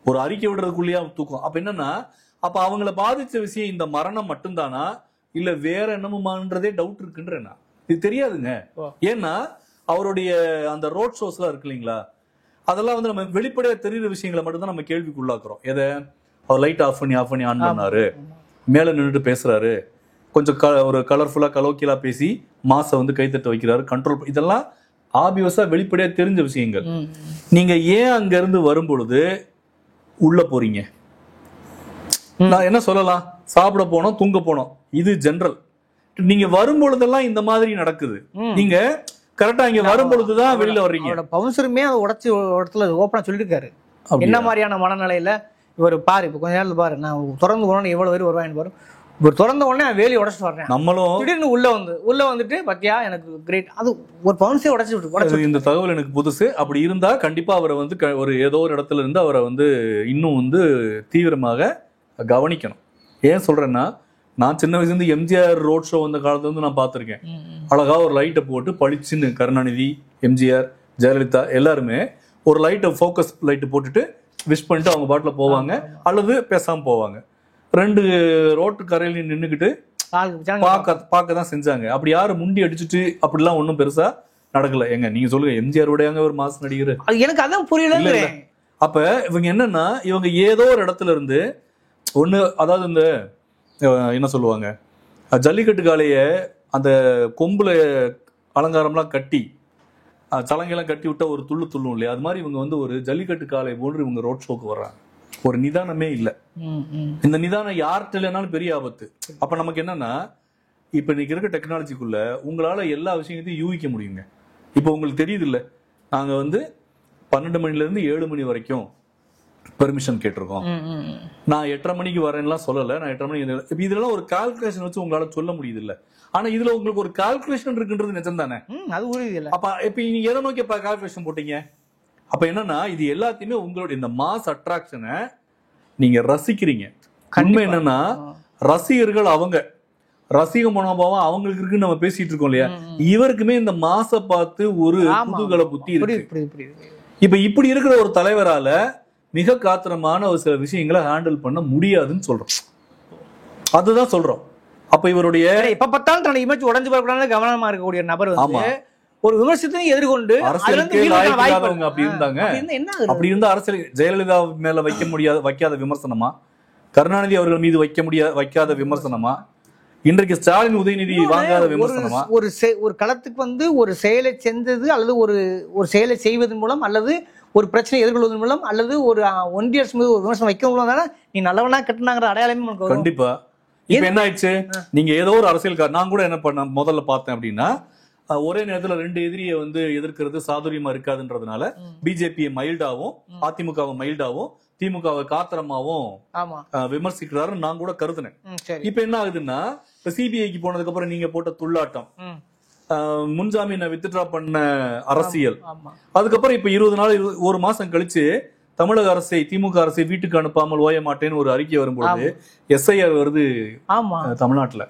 ஒரு அறிக்கை விடுறதுக்குள்ளேயா தூக்கம். அப்ப என்னன்னா, அப்ப அவங்கள பாதிச்ச விஷயம் இந்த மரணம் மட்டும்தானா இல்ல வேற என்னமுமான்றதே டவுட் இருக்குன்றேன்னா இது தெரியாதுங்க. ஏன்னா அவருடைய அந்த ரோட் ஷோஸ் எல்லாம் இருக்கு இல்லைங்களா, அதெல்லாம் வந்து நம்ம வெளிப்படையா தெரியுற விஷயங்களை மட்டும்தான் நம்ம கேள்விக்குள்ளாக்குறோம். எதை அவர் லைட் ஆஃப் பண்ணி ஆன் பண்ணாரு, மேல நின்றுட்டு பேசுறாரு, கொஞ்சம் ஒரு கலர்ஃபுல்லா கலோக்கியலா பேசி மாசை வந்து கைத்தட்ட வைக்கிறாரு, கண்ட்ரோல், இதெல்லாம் ஆபியஸா வெளிப்படையா தெரிஞ்ச விஷயங்கள். நீங்க ஏன் அங்க இருந்து வரும் பொழுது உள்ள போறீங்க? நான் என்ன சொல்லலாம், சாப்பிட போனோம், தூங்க போனோம், இது ஜெனரல். நீங்க வரும் பொழுதெல்லாம் இந்த மாதிரி நடக்குது. நீங்க கரெக்டா இங்க வரும் பொழுதுதான் வெளியில வர்றீங்க. அவரோட பவுன்சருமே அதை உடச்சு இடத்துல ஓப்பனா சொல்லியிருக்காரு. என்ன மாதிரியான மனநிலையில இவர் பாரு, இப்ப கொஞ்ச நேரத்துல பாரு, நான் திறந்து போனோன்னு எவ்வளவு பேர் வருவான்னு பாரு. இவர் திறந்த உடனே வேலி உடச்சிட்டு வர்றேன். நம்மளும் திடீர்னு உள்ள வந்துட்டு பத்தியா எனக்கு கிரேட், அது ஒரு பவுன்ஸே உடச்சு. இந்த தகவல் எனக்கு புதுசு. அப்படி இருந்தா கண்டிப்பா அவரை வந்து ஒரு ஏதோ ஒரு இடத்துல இருந்து அவரை வந்து இன்னும் வந்து தீவிரமாக கவனிக்கணும். ஏன் சொல்றேன்னா, நான் சின்ன வயசுல இருந்து எம்ஜிஆர் ரோட் ஷோ வந்த காலத்துல இருந்து நான் பார்த்திருக்கேன். அழகா ஒரு லைட்டை போட்டு பளிச்சுன்னு கருணாநிதி, எம்ஜிஆர், ஜெயலலிதா எல்லாருமே ஒரு லைட்டை ஃபோக்கஸ் லைட்டு போட்டுட்டு விஷ் பண்ணிட்டு அவங்க பாட்டுல போவாங்க, அல்லது பேசாம போவாங்க. 2 ரோட்டு கரையில நின்றுக்கிட்டு பார்க்க தான் செஞ்சாங்க. அப்படி யாரும் முண்டி அடிச்சுட்டு அப்படிலாம் ஒன்றும் பெருசா நடக்கல. எங்க நீங்க சொல்லுங்க, எம்ஜிஆர் உடையாங்க ஒரு மாசம் நடிகர், எனக்கு அதான் புரியல. அப்ப இவங்க என்னன்னா, இவங்க ஏதோ ஒரு இடத்துல இருந்து ஒண்ணு, அதாவது இந்த என்ன சொல்லுவாங்க, ஜல்லிக்கட்டு காளைய அந்த கொம்புல அலங்காரம்லாம் கட்டி சலங்கையெல்லாம் கட்டி விட்டா ஒரு துள்ளும் இல்லையா, அது மாதிரி இவங்க வந்து ஒரு ஜல்லிக்கட்டு காளை போன்று இவங்க ரோட் ஷோக்கு வர்றாங்க. ஒரு நிதானமே இல்லை. இந்த நிதானம் யார்கிட்ட இல்லைனாலும் பெரிய ஆபத்து. அப்ப நமக்கு என்னன்னா, இப்ப இன்னைக்கு இருக்க டெக்னாலஜிக்குள்ள உங்களால எல்லா விஷயத்தையும் யூகிக்க முடியுங்க. இப்ப உங்களுக்கு தெரியுது இல்ல, நாங்க வந்து 12 மணில இருந்து 7 மணி வரைக்கும் பெர்மிஷன் கேட்டிருக்கோம். நான் 8:30 மணிக்கு வரேன்லாம் சொல்லல. நான் 8:30 மணிக்கு இதெல்லாம் ஒரு கால்குலேஷன் வச்சு உங்களால சொல்ல முடியுது இல்ல. ஆனா இதுல உங்களுக்கு ஒரு கால்குலேஷன் இருக்குன்றது நிஜம் தானே. அது உறுதி இல்ல. அப்ப இப்ப நீங்க எதை நோக்கி கால்குலேஷன் போட்டீங்க? அப்ப என்னன்னா, இது எல்லாத்தையுமே உங்களுடைய இந்த மாஸ் அட்ராக்ஷனை நீங்க ரசிக்கிறீங்க. உண்மை என்னன்னா, ரசிகர்கள் அவங்க ரசிக மனோபாவம் அவங்களுக்கு இருக்குன்னு நம்ம பேசிட்டு இருக்கோம் இல்லையா, இவருக்குமே இந்த மாச பார்த்து ஒரு குதூகல புத்தி இருக்கு. இப்ப இப்படி இருக்கிற ஒரு தலைவரால மிக காத்திரமான ஒரு சில விஷயங்களை ஹேண்டில் பண்ண முடியாதுன்னு சொல்றோம். அதுதான் சொல்றோம். அப்ப இவருடைய இப்ப பார்த்தாலும் தன்னை இமேஜ் உடைஞ்சு போகக்கூடாது கவனமா இருக்கக்கூடிய நபர் வந்து ஒரு விமர்சனத்தையும் எதிர்கொண்டு அப்படி இருந்தாங்க. அப்படி இருந்த அரசியல் ஜெயலலிதா மேல வைக்காத விமர்சனமா, கருணாநிதி அவர்கள் மீது வைக்காத விமர்சனமா, இன்றைக்கு ஸ்டாலின் உதயநிதி வாங்காத விமர்சனமா? ஒரு களத்துக்கு வந்து ஒரு செயலை செஞ்சது அல்லது ஒரு செயலை செய்வதன் மூலம் அல்லது ஒரு பிரச்சனை எதிர்கொள்வதன் மூலம் அல்லது ஒரு ஒன்றிய அரசு மீது ஒரு விமர்சனம் வைக்க மூலம் தானே நீ நல்லவனா கட்டினாங்கிற அடையாளமே கண்டிப்பா. இப்ப என்ன ஆயிடுச்சு, நீங்க ஏதோ ஒரு அரசியல்கார, நான் கூட என்ன பண்ண முதல்ல பார்த்தேன் அப்படின்னா, ஒரே நேரத்துல 2 எதிரியை வந்து எதிர்க்கிறது சாதுரியமா இருக்காதுன்றதுனால பிஜேபியை மைல்டாவும் அதிமுகவை மைல்டாவும் திமுகவை காத்திரமாவும் விமர்சிக்கிறாரு நான் கூட கருதுனேன். இப்ப என்ன ஆகுதுன்னா, இப்ப சிபிஐக்கு போனதுக்கு அப்புறம் நீங்க போட்ட துள்ளாட்டம், முன்ஜாமீனை வித்ட்ரா பண்ண அரசியல், அதுக்கப்புறம் இப்ப 20 நாள் 1 மாசம் கழிச்சு தமிழக அரசை, திமுக அரசை வீட்டுக்கு அனுப்பாமல் ஓய மாட்டேன்னு ஒரு அறிக்கை வரும்போது எஸ்ஐஆர் வருது தமிழ்நாட்டுல.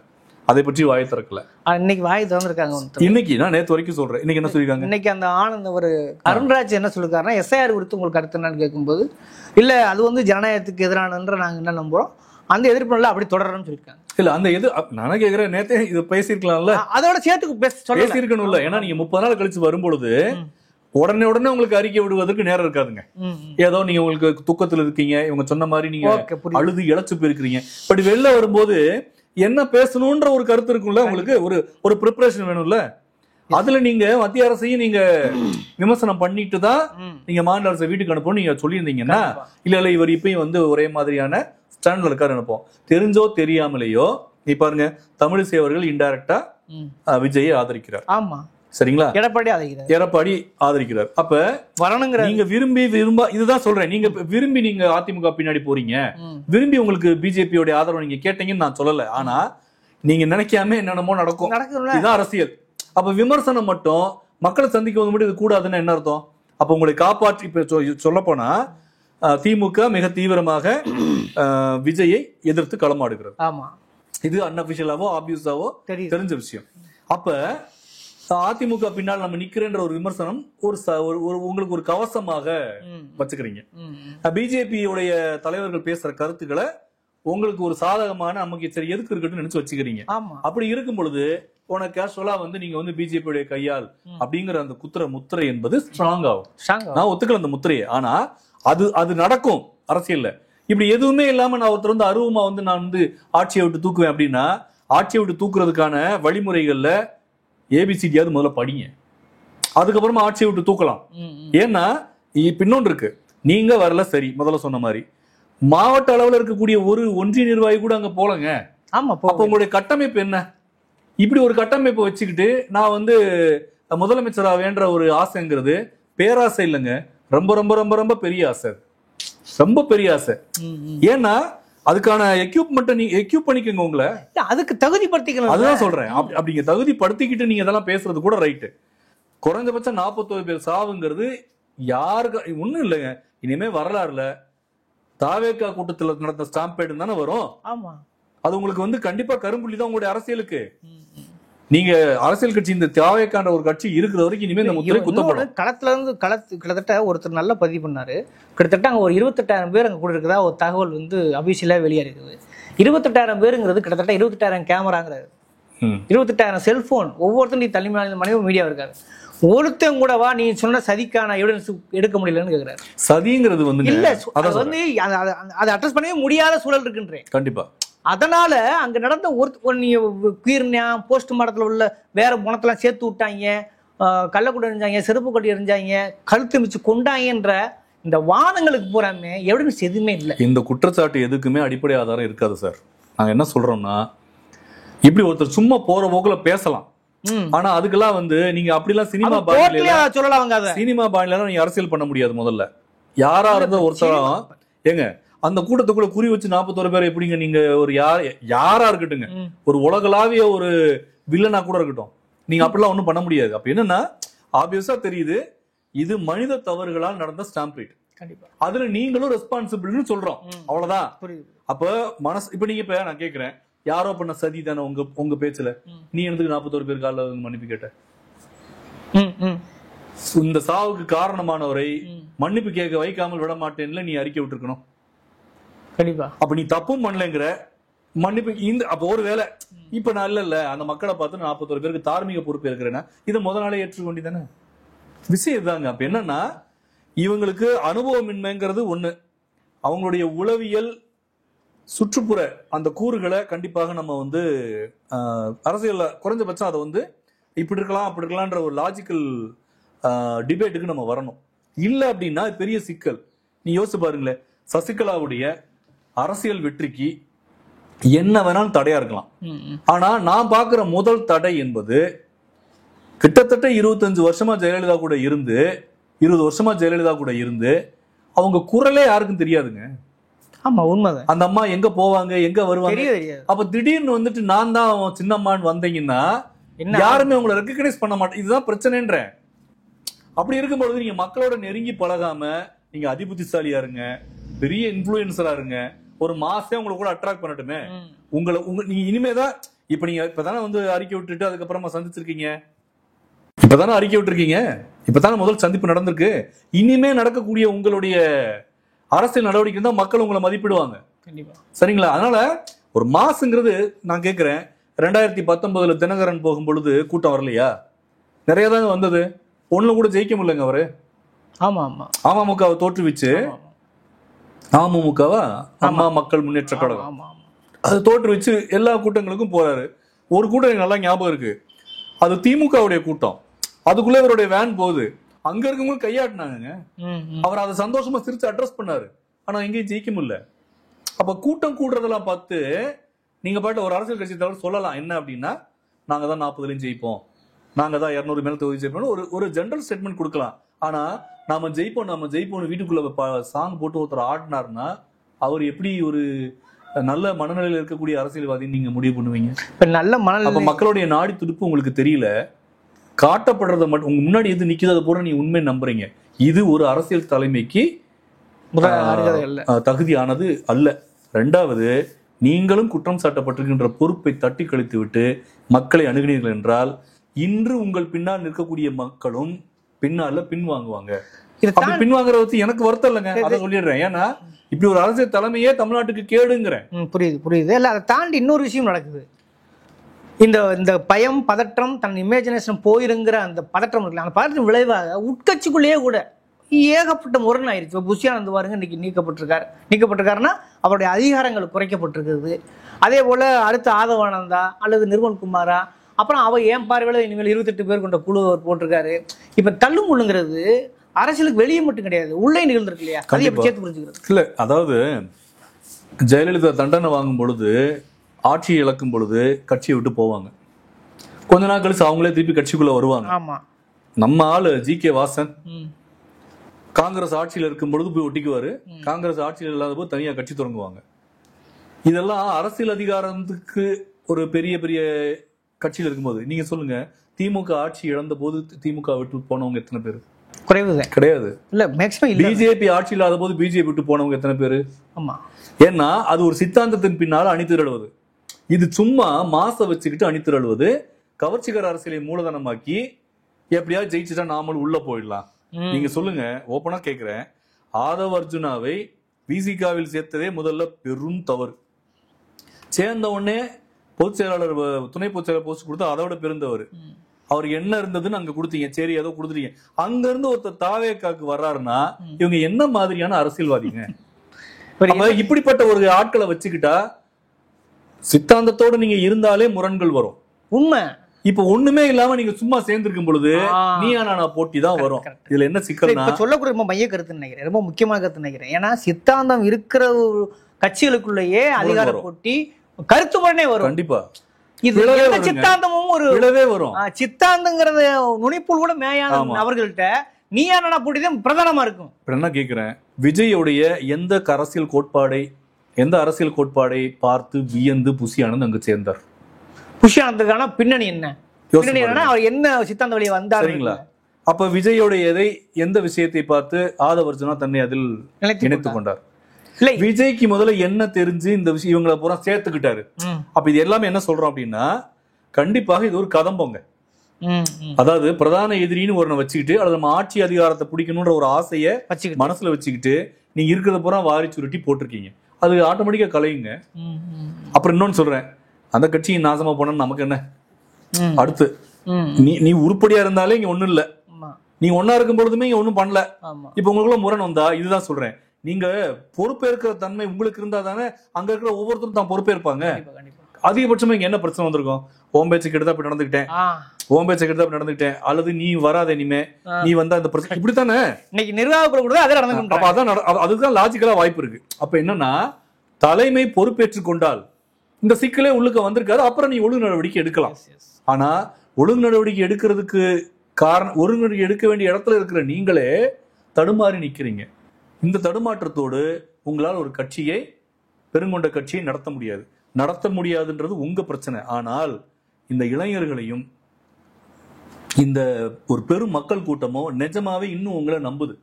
அதை பற்றி வாய் திறக்கல. இன்னைக்கு வாய் திறந்திருக்காங்க. இன்னைக்கு நான் நேத்து வரைக்கும் சொல்றேன். இன்னைக்கு என்ன சொல்லிருக்காங்க? இன்னைக்கு அந்த ஆனந்த் ஒரு அருண்ராஜ் என்ன சொல்லிருக்காருன்னா, எஸ்ஐஆர் குறித்து உங்களுக்கு கருத்து என்னன்னு கேட்கும்போது, இல்ல அது வந்து ஜனநாயகத்துக்கு எதிரானன்ற நாங்க என்ன நம்புறோம், அந்த எதிர்ப்பு அப்படி தொடரணும்னு சொல்லிருக்காங்க. இல்ல அந்த நான் கேக்குறேன், நேத்தே இது பேசிருக்கலாம்ல, அதோட சேர்த்து பேசிருக்கணும்ல. ஏன்னா நீங்க 30 நாள் கழிச்சு வரும்பொழுது உடனே உங்களுக்கு அறிக்கை விடுவதற்கு நேரம் இருக்காதுங்க. ஏதோ நீங்க உங்களுக்கு துக்கத்துல இருக்கீங்க, இவங்க சொன்ன மாதிரி நீங்க அழுது இழைச்சு போயிருக்கீங்க. பட் வெளில வரும்போது என்ன பேசணும்ன்ற ஒரு கருத்து இருக்கும்ல, உங்களுக்கு ஒரு ப்ரிப்பரேஷன் வேணும்ல. அதுல நீங்க மத்திய அரசையும் நீங்க விமர்சனம் பண்ணிட்டு தான் நீங்க மாநில அரசை வீட்டுக்கு அனுப்பணும் நீங்க சொல்லியிருந்தீங்கன்னா, இல்ல இவர் இப்பயும் வந்து ஒரே மாதிரியான ஸ்டாண்ட்ல இருக்காரு அனுப்போம். தெரிஞ்சோ தெரியாமலேயோ நீ பாருங்க, தமிழிசை அவர்கள் இன்டைரக்டா விஜயை ஆதரிக்கிறார். ஆமா, சரிங்களா? எடப்பாடி ஆதரிக்கிறார். அப்ப வரணுங்கிற நீங்க இதுதான் சொல்றேன், நீங்க விரும்பி நீங்க அதிமுக பின்னாடி போறீங்க, விரும்பி உங்களுக்கு பிஜேபியோட ஆதரவு நீங்க கேட்டீங்கன்னு நான் சொல்லல. ஆனா நீங்க நினைக்காம என்னென்னமோ நடக்கும். இதுதான் அரசியல். அப்ப விமர்சனம் மட்டும் மக்களை சந்திக்க வந்து மட்டும் இது கூடாதுன்னு என்ன அர்த்தம்? அப்ப உங்களை காப்பாற்றி சொல்ல போனா திமுக மிக தீவிரமாக விஜயை எதிர்த்து களமாடுகிறது. இது அன்அபிஷியலாவோ ஆப்வியஸாவோ தெரிஞ்ச விஷயம். அப்ப அதிமுக பின்னால் நம்ம நிக்கிறேன்ற ஒரு விமர்சனம் உங்களுக்கு ஒரு கவசமாக வச்சுக்கிறீங்க. பிஜேபியுடைய தலைவர்கள் பேசுற கருத்துக்களை உங்களுக்கு ஒரு சாதகமான நமக்கு சரி எதுக்கு இருக்கட்டும் நினைச்சு வச்சுக்கிறீங்க. அப்படி இருக்கும் பொழுது உனக்கு கேஷுவலா வந்து நீங்க வந்து பிஜேபியுடைய கையால் அப்படிங்கிற அந்த முத்திரை என்பது ஸ்ட்ராங் ஆகும். நான் ஒத்துக்கல அந்த முத்திரையை. ஆனா அது நடக்கும் அரசியல்ல. இப்படி எதுவுமே இல்லாம நான் ஒருத்தர் வந்து அருவமா வந்து நான் வந்து ஆட்சியை விட்டு தூக்குவேன் அப்படின்னா, ஆட்சியை விட்டு தூக்குறதுக்கான வழிமுறைகள்ல ஏபிசிடியாவது முதல்ல படிங்க, அதுக்கப்புறமா ஆட்சியை விட்டு தூக்கலாம். ஏன்னா பின்னொன்று இருக்கு, நீங்க வரல சரி, முதல்ல சொன்ன மாதிரி மாவட்ட அளவுல இருக்கக்கூடிய ஒரு ஒன்றிய நிர்வாகி கூட அங்க போலங்க. அப்ப உங்களுடைய கட்டமைப்பு என்ன? இப்படி ஒரு கட்டமைப்பை வச்சுக்கிட்டு நான் வந்து முதலமைச்சரா வேண்ட ஒரு ஆசைங்கிறது பேராசை இல்லைங்க, ரொம்ப ரொம்ப ரொம்ப ரொம்ப பெரிய ஆசை, ரொம்ப பெரிய ஆசை. ஏன்னா அதுக்கான எக்யூப்மெண்ட் நீங்க எக்யூப் பண்ணிக்கோங்க, உங்களை அதுக்கு தகுதிப்படுத்திக்கலாம். அதுதான் சொல்றேன். அப்படிங்க தகுதிப்படுத்திக்கிட்டு நீங்க இதெல்லாம் பேசுறது கூட ரைட்டு. குறைஞ்சபட்சம் 41 பேர் சாவுங்கிறது யாருக்கு ஒண்ணும் இல்லைங்க. இனிமே வரலாறுல தாவேகா கூட்டத்துல நடந்த ஸ்டாம்பேடு தானே வரும். ஆமா, அது உங்களுக்கு கண்டிப்பா கரும்புள்ளி தான் உங்களுடைய அரசியலுக்கு. நீங்க அரசியல் கட்சி இந்த தாவேகான்ற ஒரு கட்சி இருக்கிற வரைக்கும் இனிமே இந்த முத்திரை குத்தப்படும். களத்துல இருந்து கிட்டத்தட்ட ஒருத்தர் நல்லா பதிவு பண்ணாரு. கிட்டத்தட்ட அங்க ஒரு 28,000 பேர் அங்க கூட இருக்குதா ஒரு தகவல் அபிஷியலா வெளியா இருக்குது. 28,000 பேருங்கிறது கிட்டத்தட்ட 28,000 கேமராங்கிறது, 28,000 செல்போன், ஒவ்வொருத்தரும் தனி மனைவி மீடியா இருக்காரு. ஒருத்தன் கூடவா நீ சொன்ன சதிக்கான எவிடன்ஸ் எடுக்க முடியலன்னு கேக்குறாரு. சதிங்கிறது இல்ல, அதை அட்ரஸ் பண்ணவே முடியாத சூழல் இருக்குன்றேன். கண்டிப்பா. அதனால அங்க நடந்த போஸ்ட்மார்ட்டத்துல உள்ள வேற குணத்தெல்லாம் சேர்த்து விட்டாங்க, கள்ளக்கூட எரிஞ்சாங்க, செருப்பு கொட்டி எரிஞ்சாங்க, கழுத்து மிச்சு கொண்டாங்கன்ற இந்த வாதங்களுக்கு போறாமே எவிடன்ஸ் எதுவுமே இல்லை. இந்த குற்றச்சாட்டு எதுக்குமே அடிப்படை ஆதாரம் இருக்காது சார். நாங்க என்ன சொல்றோம்னா, இப்படி ஒருத்தர் சும்மா போற போக்குல பேசலாம், ஆனா அதுக்கெல்லாம் நீங்க அப்படிலாம் சினிமா பாணியில நீங்க அரசியல் பண்ண முடியாது. முதல்ல யாரா இருந்த ஒருத்தரும் ஏங்க அந்த கூட்டத்துக்குள்ள குறி வச்சு 41 பேர் எப்படிங்க நீங்க ஒரு யாரா இருக்கட்டுங்க, ஒரு உலகளாவிய ஒரு வில்லனா கூட இருக்கட்டும், நீங்க அப்படிலாம் ஒண்ணும் பண்ண முடியாது. அப்ப என்னன்னா ஆப்வியஸா தெரியுது இது மனித தவறுகளால் நடந்த ஸ்டாம்பேட். அதுல நீங்களும் ரெஸ்பான்சிபிள்னு சொல்றோம், அவ்வளவுதான். அப்ப இப்ப நீங்க நான் கேக்குறேன், யாரோ பண்ண சதி தானே உங்க பேச்சுல, நீ எனக்கு 41 பேர் கால மன்னிப்பு கேட்ட? இந்த சாவுக்கு காரணமானவரை மன்னிப்பு கேட்க வைக்காமல் விட மாட்டேன்ல நீ அறிக்கை விட்டுருக்கணும். கண்டிப்பா. அப்ப நீ தப்பும் பண்ணலங்கிற மன்னிப்பு அப்ப ஒரு வேலை இப்ப நான் இல்ல அந்த மக்களை பார்த்து 41 பேருக்கு தார்மீக பொறுப்பு இருக்கிறேன்னா இதை முதல் நாளே ஏற்றுக்க வேண்டியதானே விஷயம் இதுதாங்க. அப்ப என்னன்னா இவங்களுக்கு அனுபவமின்மைங்கிறது ஒண்ணு, அவங்களுடைய உளவியல் சுற்றுப்புற அந்த கூறுகளை கண்டிப்பாக நம்ம அரசியல்ல குறைஞ்சபட்சம் அதை இப்படி இருக்கலாம் அப்படி இருக்கலாம்ன்ற ஒரு லாஜிக்கல் டிபேட்டுக்கு நம்ம வரணும். இல்ல அப்படின்னா பெரிய சிக்கல். நீ யோசிச்சு பாருங்களேன், சசிகலாவுடைய அரசியல் வெற்றிக்கு என்ன வேணாலும் தடையா இருக்கலாம். ஆனா நான் பாக்குற முதல் தடை என்பது கிட்டத்தட்ட 25 வருஷமா ஜெயலலிதா கூட இருந்து 20 வருஷமா ஜெயலலிதா கூட இருந்து அவங்க குரலே யாருக்கும் தெரியாதுங்க. ஆமா, உண்மைதான். அந்த அம்மா எங்க போவாங்க எங்க வருவாங்க. அப்ப திடீர்னு நான் தான் சின்னம்மான்னு வந்தீங்கன்னா யாருமே உங்களை ரெகக்னைஸ் பண்ண மாட்டேன். இதுதான் பிரச்சனைன்றேன். அப்படி இருக்கும்பொழுது நீங்க மக்களோட நெருங்கி பழகாம நீங்க அதிபுத்திசாலியா இருங்க, பெரிய இன்ஃபுளுசரா இருங்க, ஒரு மாசம் உங்களை கூட அட்ராக்ட் பண்ணட்டுமே. நீங்க இனிமேதான் நீங்க இப்பதானே அறிக்கை விட்டுட்டு அதுக்கப்புறமா சந்திச்சிருக்கீங்க, இப்பதானே அறிக்கை விட்டுருக்கீங்க, இப்பதானே முதல் சந்திப்பு நடந்திருக்கு. இனிமே நடக்கக்கூடிய உங்களுடைய அரசியல் நடவடிக்கை தான் மக்கள் உங்களை மதிப்பிடுவாங்க. சரிங்களா? அதனால ஒரு மாசுங்கிறது நான் கேட்கிறேன், 2019 தினகரன் போகும் பொழுது கூட்டம் வரலையா? நிறைய தாங்க வந்தது. ஒண்ணுல கூட ஜெயிக்க முடியலங்க அவரு. அமமுகவை தோற்றுவிச்சு, அமமுகவா அம்மா மக்கள் முன்னேற்ற கழகம், அது தோற்றுவிச்சு எல்லா கூட்டங்களுக்கும் போறாரு. ஒரு கூட்டம் எனக்கு நல்லா ஞாபகம் இருக்கு, அது திமுகவுடைய கூட்டம். அதுக்குள்ள இவருடைய வேன் போகுது, அங்க இருக்கவங்க கையாட்டினாங்க. அவர் அதை சந்தோஷமா சிரிச்சு அட்ரஸ் பண்ணாரு. ஆனா எங்கேயும் ஜெயிக்க முடியல. அப்ப கூட்டம் கூடுறதெல்லாம் பார்த்து நீங்க பாட்டு ஒரு அரசியல் கட்சி தவிர சொல்லலாம் என்ன அப்படின்னா, நாங்க தான் 40 ஜெயிப்போம், நாங்க தான் 200 மேல தொகுதி ஜெயிப்போம், ஒரு ஜெனரல் ஸ்டேட்மெண்ட் கொடுக்கலாம். ஆனா நாம ஜெயிப்போம் வீட்டுக்குள்ள சாங் போட்டு ஒருத்தர் ஆடினார்னா அவர் எப்படி ஒரு நல்ல மனநிலையில் இருக்கக்கூடிய அரசியல்வாதி நீங்க முடிவு பண்ணுவீங்க? நல்ல மனநிலை மக்களுடைய நாடி துடுப்பு உங்களுக்கு தெரியல. காட்டப்படுறத மட்டும் உங்க முன்னாடி எது நிக்குது அதை போல நீ உண்மை நம்புறீங்க. இது ஒரு அரசியல் தலைமைக்கு தகுதியானது அல்ல. ரெண்டாவது, நீங்களும் குற்றம் சாட்டப்பட்டிருக்கின்ற பொறுப்பை தட்டி கழித்து விட்டு மக்களை அணுகினீர்கள் என்றால் இன்று உங்கள் பின்னால் நிற்கக்கூடிய மக்களும் பின்னால பின்வாங்குவாங்க. பின்வாங்குறத வச்சு எனக்கு வருத்தம் இல்லைங்க, அதை சொல்லிடுறேன். ஏன்னா இப்படி ஒரு அரசியல் தலைமையே தமிழ்நாட்டுக்கு கேடுங்கிறேன். புரியுது. இல்ல, அதை தாண்டி இன்னொரு விஷயம் நடக்குது. இந்த பயம், பதற்றம், தன் இமேஜினேஷன் போயிருங்கிற அந்த பதற்றம் இருக்குல்ல, அந்த பதற்றம் விளைவாக உட்கட்சிக்குள்ளேயே கூட ஏகப்பட்ட முரண் ஆயிடுச்சு. இப்போ புஷியானந்த் பாருங்க இன்னைக்கு நீக்கப்பட்டிருக்காருன்னா அவருடைய அதிகாரங்கள் குறைக்கப்பட்டிருக்குது. அதே போல அடுத்து ஆதவானந்தா அல்லது நிர்மல்குமாரா, அப்புறம் என் பார்வையில இனிமேல் 28 பேர் கொண்ட குழு அவர் போட்டிருக்காரு. இப்ப தள்ளுமுள்ளுங்கிறது அரசியலுக்கு வெளியே மட்டும் கிடையாது, உள்ளே நிகழ்ந்திருக்கு இல்லையா? அதை எப்படி சேர்த்து புரிஞ்சுக்கிறது? இல்ல, அதாவது ஜெயலலிதா தண்டனை வாங்கும் பொழுது, ஆட்சியை இழக்கும் பொழுது கட்சியை விட்டு போவாங்க. கொஞ்ச நாள் கழிச்சு அவங்களே திருப்பி கட்சிக்குள்ள வருவாங்க. ஆமா. நம்ம ஆளு ஜி.கே. வாசன் காங்கிரஸ் ஆட்சியில் இருக்கும் பொழுது போய் ஒட்டிக்குவாரு, காங்கிரஸ் ஆட்சியில் இல்லாத போது தனியா கட்சி தொடங்குவாங்க. இதெல்லாம் அரசியல் அதிகாரத்துக்கு ஒரு பெரிய பெரிய கட்சியில் இருக்கும்போது நீங்க சொல்லுங்க, திமுக ஆட்சி இழந்த போது திமுக விட்டு போனவங்க எத்தனை பேரு? குறைவுதான். கிடையாது. இல்ல மேக்ஸிமம் இல்ல. பிஜேபி ஆட்சி இல்லாத போது பிஜேபி விட்டு போனவங்க எத்தனை பேரு? ஆமா. ஏன்னா அது ஒரு சித்தாந்தத்தின் பின்னால அணிதிரளுவது. இது சும்மா மாச வச்சுக்கிட்டு அணிதிரளுவது, கவர்ச்சிகர அரசியலை மூலதனமாக்கி எப்படியாவது ஜெயிச்சுட்டா நாமளும் உள்ள போயிடலாம். நீங்க சொல்லுங்க, ஓப்பனா கேக்குறேன், ஆதவ் அர்ஜுனாவை விசிகாவில் சேர்த்ததே முதல்ல பெரும் தவறு. சேர்ந்த உடனே பொதுச் செயலாளர் துணை பொதுச் செயலாளர் போஸ்ட் கொடுத்தா அதோட பெருந்தவர். அவருக்கு என்ன இருந்ததுன்னு அங்க கொடுத்தீங்க, சரி ஏதோ கொடுத்துட்டீங்க. அங்க இருந்து ஒருத்தர் தாவேக்காக்கு வர்றாருன்னா இவங்க என்ன மாதிரியான அரசியல்வாதிங்க? இப்படிப்பட்ட ஒரு ஆட்களை வச்சுக்கிட்டா சித்தாந்தத்தோட நீங்க இருந்தாலே முரண்கள் வரும். உண்மை. இப்ப ஒண்ணுமே இல்லாம நீங்க சும்மா சேர்ந்திருக்கும் பொழுது நீயா நானா போட்டி தான் வரும். இதுல என்ன சிக்கல்னா சொல்லக்கூடிய ரொம்ப மைய கருத்து நினைக்கிறேன், ரொம்ப முக்கியமான கருத்து நினைக்கிறேன். ஏன்னா சித்தாந்தம் இருக்கிற கட்சிகளுக்குள்ளேயே அதிகார போட்டி கருத்து முரணே வரும். கண்டிப்பா. இது சித்தாந்தமும் ஒரு விளைவே வரும். சித்தாந்தங்கிறது நுனிப்புள் கூட மேயான அவர்கள்ட்ட நீயா நானா போட்டி தான் பிரதானமா இருக்கும். என்ன கேக்குறேன், விஜயோடைய எந்த அரசியல் கோட்பாடை பார்த்து வியந்து புசியானந்த் அங்கு சேர்ந்தார்? புஷியானதுக்கான பின்னணி என்ன? பின்னணி என்னன்னா அவர் என்ன சித்தாந்த வழியை வந்தார். சரிங்களா? அப்ப விஜயோடைய எந்த விஷயத்தை பார்த்து ஆதவ் அர்ஜுனா தன்னை அதில் இணைத்துக் கொண்டார்? விஜய்க்கு முதல்ல என்ன தெரிஞ்சு இந்த விஷயம் இவங்களை பூரா சேர்த்துக்கிட்டாரு. அப்ப இது எல்லாமே என்ன சொல்றோம் அப்படின்னா, கண்டிப்பாக இது ஒரு கதம்பொங்க. அதாவது பிரதான எதிரின்னு ஒருனை வச்சுக்கிட்டு அல்லது நம்ம ஆட்சி அதிகாரத்தை பிடிக்கணும்ன்ற ஒரு ஆசைய மனசுல வச்சுக்கிட்டு நீங்க இருக்கிறத பூரா வாரி சுருட்டி போட்டிருக்கீங்க. அது ஆட்டோமேட்டிக்கா கலையுங்க. அப்புறம் இன்னொன்னு சொல்றேன், அந்த கட்சியை நாசமா போன நமக்கு என்ன? அடுத்து நீ உருப்படியா இருந்தாலே இங்க ஒண்ணும் இல்ல, நீ ஒன்னா இருக்கும் பொழுதுமே இங்க ஒண்ணும் பண்ணல. இப்ப உங்களுக்குள்ள முரண் வந்தா இதுதான் சொல்றேன், நீங்க பொறுப்பேற்கிற தன்மை உங்களுக்கு இருந்தா தானே அங்க இருக்கிற ஒவ்வொருத்தரும் தான் பொறுப்பேற்பாங்க. அதிகபட்சமா இங்க என்ன பிரச்சனை வந்திருக்கும்? ஓம் பேச்சு கிட்ட அப்படி நடந்துக்கிட்டேன், அல்லது நீ வராத இனிமே நீ வந்தா இந்த பிரச்சனை இப்படித்தானே இன்னைக்கு நிர்வாக அதுதான் லாஜிக்கலா வாய்ப்பு இருக்கு. அப்ப என்னன்னா, தலைமை பொறுப்பேற்றுக் கொண்டால் இந்த சிக்கலே உள்ளுக்க வந்திருக்காரு, அப்புறம் நீ ஒழுங்கு நடவடிக்கை எடுக்கலாம். ஆனா ஒழுங்கு நடவடிக்கை எடுக்கிறதுக்கு காரணம், ஒழுங்கு நடவடிக்கை எடுக்க வேண்டிய இடத்துல இருக்கிற நீங்களே தடுமாறி நிக்கிறீங்க. இந்த தடுமாற்றத்தோடு உங்களால் ஒரு கட்சியை, பெருங்கொண்ட கட்சியை நடத்த முடியாதுன்றது உங்க பிரச்சனை. ஆனால் இந்த இளைஞர்களையும் இந்த ஒரு பெரும் மக்கள் கூட்டமோ நிஜமாவே இன்னும் உங்களை நம்புது.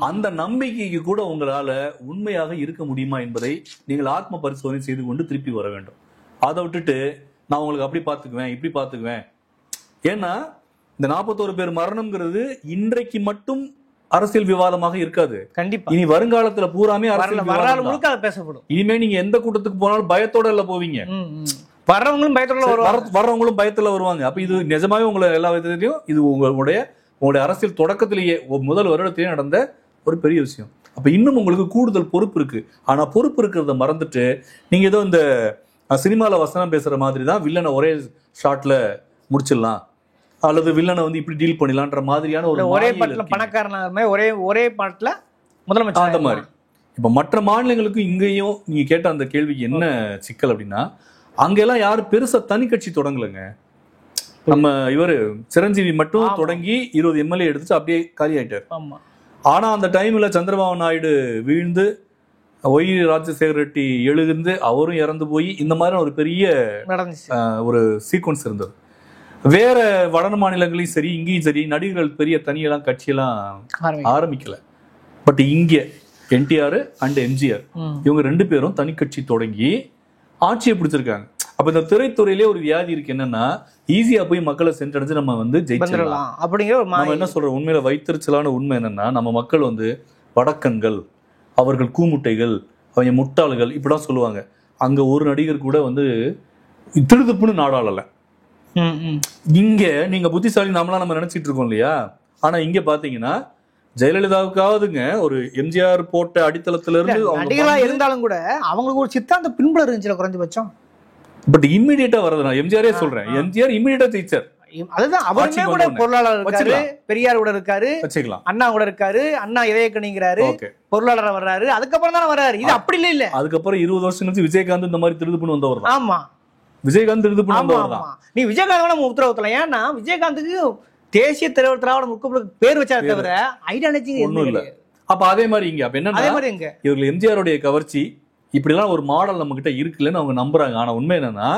அந்த நம்பிக்கைக்கு கூட உங்களால உண்மையாக இருக்க முடியுமா என்பதை நீங்கள் ஆத்ம பரிசோதனை செய்து கொண்டு திருப்பி வர வேண்டும். அதை விட்டுட்டு நான் உங்களுக்கு அப்படி பாத்துக்குவேன் இப்படி பாத்துக்குவேன். ஏன்னா இந்த 41 பேர் மரணம்ங்கிறது இன்றைக்கு மட்டும் அரசியல் விவாதமாக இருக்காது. கண்டிப்பா இனி வருங்காலத்துல பூராமே அரசியல் பேசப்படும். இனிமே நீங்க எந்த கூட்டத்துக்கு போனாலும் பயத்தோட இல்ல போவீங்க, வர்றவங்களும் பயத்துல வருவாங்க. அப்ப இது நிஜமாவே உங்களை எல்லா விதத்திலையும் இது உங்களுடைய அரசியல் தொடக்கத்திலேயே முதல் வருடத்திலேயே நடந்த ஒரு பெரிய விஷயம். அப்ப இன்னும் உங்களுக்கு கூடுதல் பொறுப்பு இருக்கு. ஆனா பொறுப்பு இருக்கிறத மறந்துட்டு நீங்க ஏதோ இந்த சினிமால வசனம் பேசுற மாதிரி தான் வில்லனை ஒரே ஷாட்ல முடிச்சிடலாம், அல்லது வில்லனை வந்து இப்படி டீல் பண்ணிடலான்ற மாதிரியான ஒரு ஒரே பாட்டுல பணக்காரனாக ஒரே பாட்டுல முதலமைச்சர் அந்த மாதிரி. இப்ப மற்ற மாநிலங்களுக்கும் இங்கேயும் நீங்க கேட்ட அந்த கேள்விக்கு என்ன சிக்கல் அப்படின்னா, அங்கெல்லாம் யாரும் பெருசா தனி கட்சி தொடங்கலைங்க. நம்ம இவரு சிரஞ்சீவி மட்டும் தொடங்கி 20 எம்எல்ஏ எடுத்துட்டு அப்படியே காலி ஆயிட்டாரு. ஆனா அந்த டைம்ல சந்திரபாபு நாயுடு வீழ்ந்து ஒய் ராஜசேகர் ரெட்டி எழுந்து அவரும் இறந்து போய் இந்த மாதிரி ஒரு பெரிய ஒரு சீக்வன்ஸ் இருந்தது. வேற வட மாநிலங்களையும் சரி இங்கேயும் சரி நடிகர்கள் பெரிய தனியெல்லாம் கட்சியெல்லாம் ஆரம்பிக்கல. பட் இங்க என்டிஆர் அண்ட் எம்ஜிஆர் இவங்க 2 பேரும் தனி கட்சி தொடங்கி ஆட்சியை பிடிச்சிருக்காங்க. அப்ப இந்த திரைத்துறையிலே ஒரு வியாதி இருக்கு, என்னன்னா ஈஸியா போய் மக்களை சென்றடைஞ்சு நம்ம வந்து ஜெயிச்சிடலாம் அப்படிங்கிற நம்ம என்ன சொல்றோம். உண்மையில வைத்திருச்சலான உண்மை என்னன்னா, நம்ம மக்கள் வந்து வடக்கன்கள், அவர்கள் கூமுட்டைகள், அவங்க முட்டாள்கள் இப்படிதான் சொல்லுவாங்க. அங்க ஒரு நடிகர் கூட வந்து திருதுப்புன்னு நாடாளல. இங்க நீங்க புத்திசாலி நாமலாம் நம்ம நினைச்சிட்டு இருக்கோம் இல்லையா? ஆனா இங்க பாத்தீங்கன்னா ஜெயலலிதாவுக்காவதுங்க ஒரு எம்ஜிஆர் போட்ட அடித்தளத்துல இருந்து நடிகர்களா இருந்தாலும் கூட அவங்களுக்கு ஒரு சித்தாந்த பின்புல இருந்துச்சு குறைஞ்சபட்சம். பட் இம்மிடியேட்டா வரதுனா எம்ஜிஆரே சொல்றேன், எம்ஜிஆர் இம்மிடியேட்டா ஜெயிச்சார். அதுதான் அவருமே கூட பொருளாளர் இருக்காரு, பெரியார் கூட இருக்காரு, அண்ணா கூட இருக்காரு, அண்ணா இதயக்கணிங்கிறாரு, பொருளாளர் வர்றாரு, அதுக்கப்புறம் தானே வர்றாரு. இது அப்படி இல்ல. அதுக்கப்புறம் 20 வருஷம் கழிச்சு விஜயகாந்த் இந்த மாதிரி திருதுப்புன்னு வந்தவர் தான். ஆமா, விஜயகாந்த் திருதுப்புன்னு வந்தவர் தான். நீ விஜயகாந்த் நம்ம உத்தரவுத்தல. ஏன்னா விஜயகாந்துக்கு தேசிய தலைவர் திராவிட முற்போக்கு பேர் வச்சா தவிர ஐடியாலஜி ஒண்ணும் இல்ல. அப்ப அதே மாதிரி இங்க அப்ப என்ன அதே மாதிரி எங்க இவர்கள் எம்ஜிஆருடைய கவர்ச்சி இப்படிலாம் ஒரு மாடல் நம்ம கிட்ட இருக்குல்லன்னு அவங்க நம்புறாங்க. ஆனா உண்மை என்னன்னா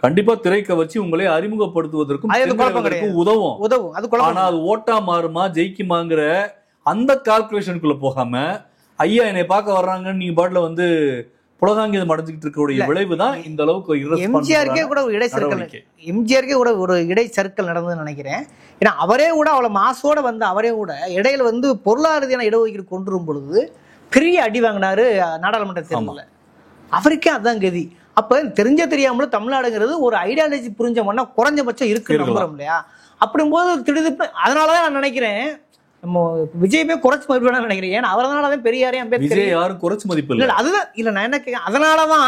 கண்டிப்பா திரை கவர்ச்சி உங்களை அறிமுகப்படுத்துவதற்கும் உதவும். ஆனா அது ஓட்டா மாறுமா ஜெயிக்குமாங்கிற அந்த கால்குலேஷனுக்குள்ள போகாம ஐயா என்னை பார்க்க வர்றாங்கன்னு நீங்க பாட்டுல வந்து புலகாங்கிதம் அடைஞ்சுக்கிட்டு இருக்கக்கூடிய விளைவுதான் இந்த அளவுக்கு. எம்ஜிஆருக்கே கூட ஒரு இடை சர்க்கிள் நடந்ததுன்னு நினைக்கிறேன். ஏன்னா அவரே கூட அவ்வளவு மாசோட வந்து அவரே கூட இடையில வந்து பொருளாதார ரீதியான இடஒதுக்கீடு கொண்டு வரும் பொழுது பெரிய அடி வாங்கினாரு நாடாளுமன்ற தேர்தலில். அவருக்கே அதுதான் கதி. அப்ப தெரியாமலும் தமிழ்நாடுங்கிறது ஒரு ஐடியாலஜி புரிஞ்சோம்னா குறைஞ்சபட்சம் இருக்கு நம்புறோம் இல்லையா? அப்படிங்கும்போது திடீர்னு அதனாலதான் நான் நினைக்கிறேன் நம்ம விஜயமே குறைச்சு மதிப்பு நினைக்கிறேன். ஏன்னா அவராலதான் பெரியாரே அம்பேத்கர் யாரும் குறைச்சு மதிப்பு இல்ல. அதுதான் இல்ல நான் என்ன கேட்க, அதனாலதான்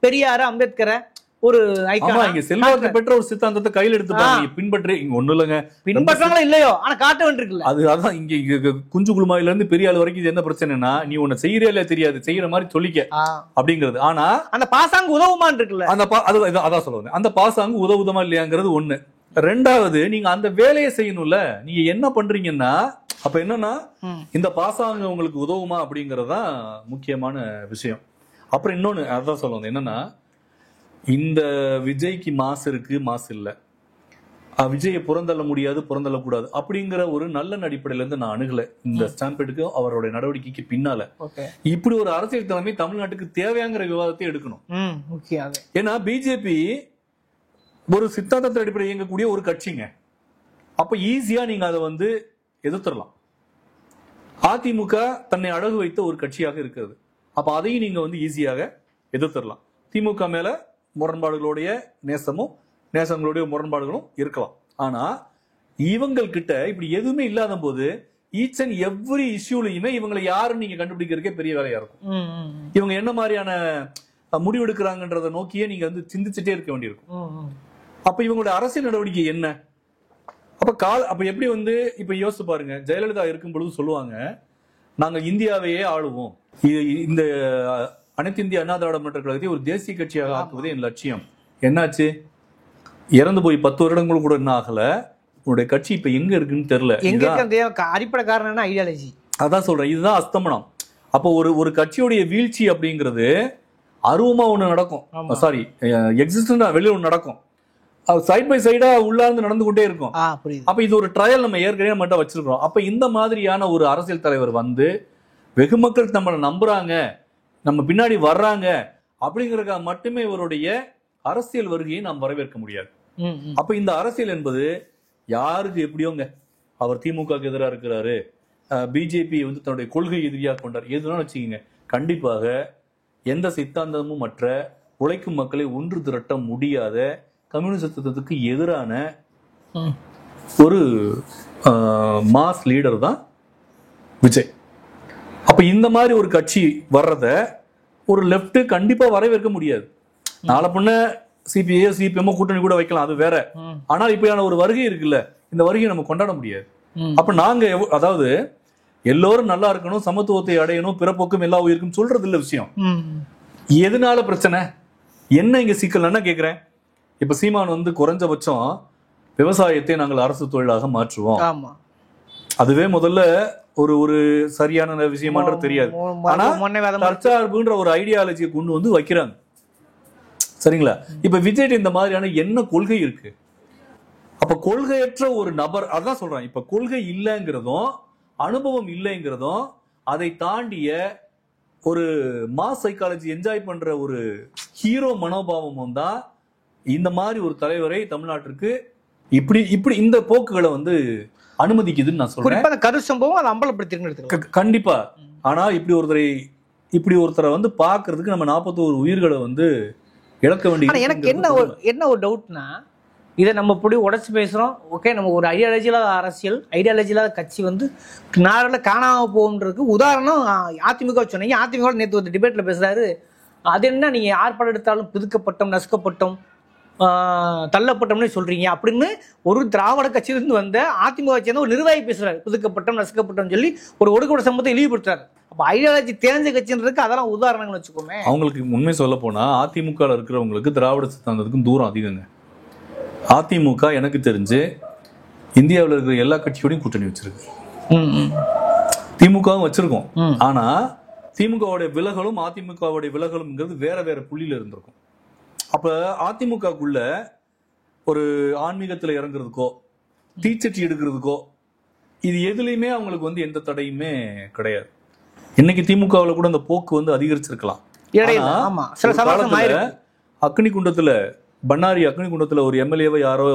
பெரியாரு அம்பேத்கரை ஒரு செல்வாக்கு பெற்ற ஒரு சித்தாந்தத்தை கையில் எடுத்து பின்பற்றி இங்க ஒண்ணு இல்லைங்க, பின்பற்றாங்களோ இல்லையோ ஆனா காட்ட வேண்டியிருக்குல்ல. அதான் இங்க குஞ்சு குழுமாயில இருந்து பெரிய ஆள் வரைக்கும் இது என்ன பிரச்சனைனா நீ உன்னை செய்யறே தெரியாது செய்யற மாதிரி சொல்லிக்க அப்படிங்கிறது. ஆனா அந்த பாசாங்கு உதவுமான் இருக்குல்ல, அதான் சொல்லுவாங்க அந்த பாசாங்கு உதவுதமா இல்லையாங்கிறது ஒண்ணு. ரெண்டாவது நீங்க அந்த வேலையை செய்யணும்ல. நீங்க என்ன பண்றீங்கன்னா அப்ப என்னன்னா இந்த பாசாங்கு உங்களுக்கு உதவுமா அப்படிங்கறதுதான் முக்கியமான விஷயம். அப்புறம் இன்னொன்னு அதான் சொல்லுவாங்க என்னன்னா இந்த விஜய்க்கு மாசு இருக்கு மாசு இல்ல, விஜயை புறந்தள்ள முடியாது புறந்தள்ளக்கூடாது அப்படிங்கிற ஒரு நல்ல அடிப்படையில இருந்து நான் அணுகல இந்த ஸ்டாம்பேடுக்கு அவருடைய நடவடிக்கைக்கு பின்னால. இப்படி ஒரு அரசியல் தலைமை தமிழ்நாட்டுக்கு தேவையாங்கிற விவாதத்தை எடுக்கணும். ஏன்னா பிஜேபி ஒரு சித்தாந்தத்தை அடிப்படை இயங்கக்கூடிய ஒரு கட்சிங்க. அப்ப ஈஸியா நீங்க அதை வந்து எதிர்த்தரலாம். அதிமுக தன்னை அழகு வைத்த ஒரு கட்சியாக இருக்கிறது. அப்ப அதையும் நீங்க வந்து ஈஸியாக எதிர்த்தரலாம். திமுக மேல முரண்பாடுகளுடைய நேசங்களுடைய முரண்பாடுகளும் இருக்கலாம். ஆனா இவங்கள் கிட்ட இப்படி எதுவுமே இல்லாத போது ஈச் அண்ட் எவ்ரி இஷ்யூலையுமே இவங்களை யாருன்னு நீங்க கண்டுபிடிக்கிறதுக்கே பெரிய வேலையா இருக்கும். இவங்க என்ன மாதிரியான முடிவெடுக்கிறாங்கன்றத நோக்கியே நீங்க வந்து சிந்திச்சுட்டே இருக்க வேண்டியிருக்கும். அப்ப இவங்களுடைய அரசியல் நடவடிக்கை என்ன? அப்ப எப்படி வந்து இப்ப யோசிச்சு பாருங்க, ஜெயலலிதா இருக்கும் பொழுது சொல்லுவாங்க நாங்க இந்தியாவையே ஆளுவோம், இந்த அனைத்து இந்திய அண்ணா திராவிட முன்னேற்ற கழகத்தை ஒரு தேசிய கட்சியாக ஆக்குவது என் லட்சியம். என்னாச்சு? இறந்து போய் 10 வருடங்கள் கூட என்ன ஆகல. உன்னுடைய கட்சி இப்ப எங்க இருக்குன்னு தெரியல. அடிப்படை காரணம் என்ன? ஐடியாலஜி. அதான் சொல்றேன், இதுதான் அஸ்தமனம். அப்போ ஒரு கட்சியுடைய வீழ்ச்சி அப்படிங்கிறது அருவமா ஒண்ணு நடக்கும், சாரி எக்ஸிஸ்டன்டா வெளியே ஒண்ணு நடக்கும், சைட் பை சைடா உள்ளார்ந்து நடந்து கொண்டே இருக்கும். அப்ப இது ஒரு ட்ரையல் நம்ம ஏற்கனவே மட்டும் வச்சிருக்கோம். அப்ப இந்த மாதிரியான ஒரு அரசியல் தலைவர் வந்து வெகு மக்கள் நம்மளை நம்புறாங்க, நம்ம பின்னாடி வர்றாங்க அப்படிங்கறதுக்காக மட்டுமே இவருடைய அரசியல் வருகையை நாம் வரவேற்க முடியாது. அப்ப இந்த அரசியல் என்பது யாருக்கு எப்படியோங்க, அவர் திமுகவுக்கு எதிராக இருக்கிறாரு, பிஜேபி வந்து தன்னுடைய கொள்கை எதிரியாக கொண்டார், எதுனா வச்சுக்கோங்க, கண்டிப்பாக எந்த சித்தாந்தமும் மற்ற உழைக்கும் மக்களை ஒன்று திரட்ட முடியாத கம்யூனிசத்துக்கு எதிரான ஒரு மாஸ் லீடர் தான் விஜய். அப்ப இந்த மாதிரி ஒரு கட்சி வர்றத ஒரு லெப்ட் கண்டிப்பா வரவேற்க முடியாது. நாளை பின்ன சிபிஐ சிபிஎம் கூட்டணி கூட வைக்கலாம், அது வேற. ஆனால் இப்படியான ஒரு வருகை இருக்குல்ல, இந்த வருகையை நம்ம கொண்டாட முடியாது. அப்ப நாங்க அதாவது எல்லோரும் நல்லா இருக்கணும், சமத்துவத்தை அடையணும், பிறப்போக்கும் எல்லா உயிருக்கும் சொல்றது இல்ல விஷயம். எதனால பிரச்சனை என்ன இங்க சிக்கல் என்ன கேக்குறேன். இப்ப சீமான் வந்து குறைஞ்சபட்சம் விவசாயத்தை நாங்கள் அரசு தொழிலாக மாற்றுவோம், அதுவே முதல்ல ஒரு சரியான விஷயமான்றது தெரியாது. ஆனா தற்சார்புன்ற ஒரு ஐடியாலஜியை கொண்டு வந்து வைக்கிறாங்க, சரிங்களா? இப்ப விஜய் இந்த மாதிரியான என்ன கொள்கை இருக்கு? அப்ப கொள்கையற்ற ஒரு நபர், அதான் சொல்றேன், இப்ப கொள்கை இல்லைங்கிறதும் அனுபவம் இல்லைங்கிறதும் அதை தாண்டிய ஒரு மாஸ் சைக்காலஜி என்ஜாய் பண்ற ஒரு ஹீரோ மனோபாவமும் தான் இந்த மாதிரி ஒரு தலைவரை தமிழ்நாட்டிற்கு இப்படி இந்த போக்குகளை வந்து அனுமதிக்குதுன்னு நான் சொல்றேன். கரு சம்பவம் அதை அம்பலப்படுத்தி கண்டிப்பா. ஆனா இப்படி ஒருத்தரை வந்து பாக்குறதுக்கு நம்ம 41 உயிர்களை வந்து இழக்க வேண்டிய. எனக்கு என்ன ஒரு டவுட்னா, இதை நம்ம இப்படி உடச்சு பேசுறோம், ஓகே, நம்ம ஒரு ஐடியாலஜியில அரசியல் ஐடியாலஜியில கட்சி வந்து நாரில் காணாம போகுன்றதுக்கு உதாரணம் அதிமுக சொன்னீங்க. அதிமுக நேற்று ஒரு டிபேட்ல பேசுறாரு, அது என்ன நீங்க யார் படம் எடுத்தாலும் பிதுக்கப்பட்டோம், நசுக்கப்பட்டோம், தள்ளப்பட்டோம்னு சொல்றீங்க அப்படின்னு ஒரு திராவிட கட்சியிலிருந்து வந்த அதிமுக சேர்ந்த ஒரு நிர்வாகி பேசுறாரு, பிதுக்கப்பட்டோம் நசுக்கப்பட்டோம் சொல்லி ஒரு ஒடுக்கப்பட்ட சமூகத்தை இழிவுபடுத்துறாரு. அப்ப ஐடியாலஜி தேர்ந்த கட்சின்றதுக்கு அதெல்லாம் உதாரணங்கள் வச்சுக்கோமே. அவங்களுக்கு உண்மை சொல்ல போனா அதிமுக இருக்கிறவங்களுக்கு திராவிட சித்தாந்தத்துக்கும் தூரம் அதிகங்க. அதிமுக எனக்கு தெரிஞ்சு இந்தியாவில் இருக்கிற எல்லா கட்சியோடையும் கூட்டணி வச்சிருக்கு. ம். திமுகவும் வச்சிருக்கோம். ஆனா திமுகவுடைய விலகலும் அதிமுகவுடைய விலகலும்ங்கிறது வேற வேற புள்ளியில இருந்திருக்கும். அப்ப அதிமுகக்குள்ள ஒரு ஆன்மீகத்துல இறங்குறதுக்கோ தீச்சட்டி எடுக்கிறதுக்கோ இது எதுலையுமே அவங்களுக்கு வந்து எந்த தடையுமே கிடையாது. இன்னைக்கு திமுகவுல கூட அந்த போக்கு வந்து அதிகரிச்சிருக்கலாம். அக்னி குண்டத்துல பண்ணாரி அக்னி குண்டத்துல ஒரு எம்எல்ஏவை யாரோ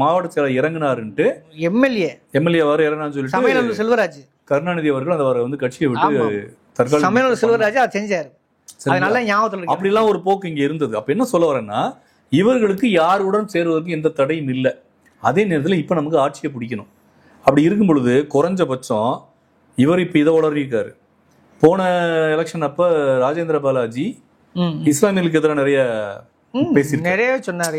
மாவட்ட செயலர் இறங்கினாருன்ட்டு எம்எல்ஏ வர இறங்கினான்னு சொல்லிட்டு செல்வராஜ் கருணாநிதி அவர்கள் அந்த அவரை வந்து கட்சியை விட்டு தற்காலிக செல்வராஜ் அதை செஞ்சாரு. அப்படிலாம் ஒரு போக்கு இங்க இருந்தது. அப்ப என்ன சொல்ல வரேன்னா இவர்களுக்கு யாருடன் சேருவதற்கு எந்த தடையும் இல்லை. அதே நேரத்தில் இப்ப நமக்கு ஆட்சியை பிடிக்கணும். அப்படி இருக்கும் பொழுது குறைஞ்சபட்சம் இவர் இப்ப இதை வளர்றாரு. போன எலெக்ஷன் அப்ப ராஜேந்திர பாலாஜி இஸ்லாமியர்களுக்கு எதிராக நிறைய சொன்னாரு.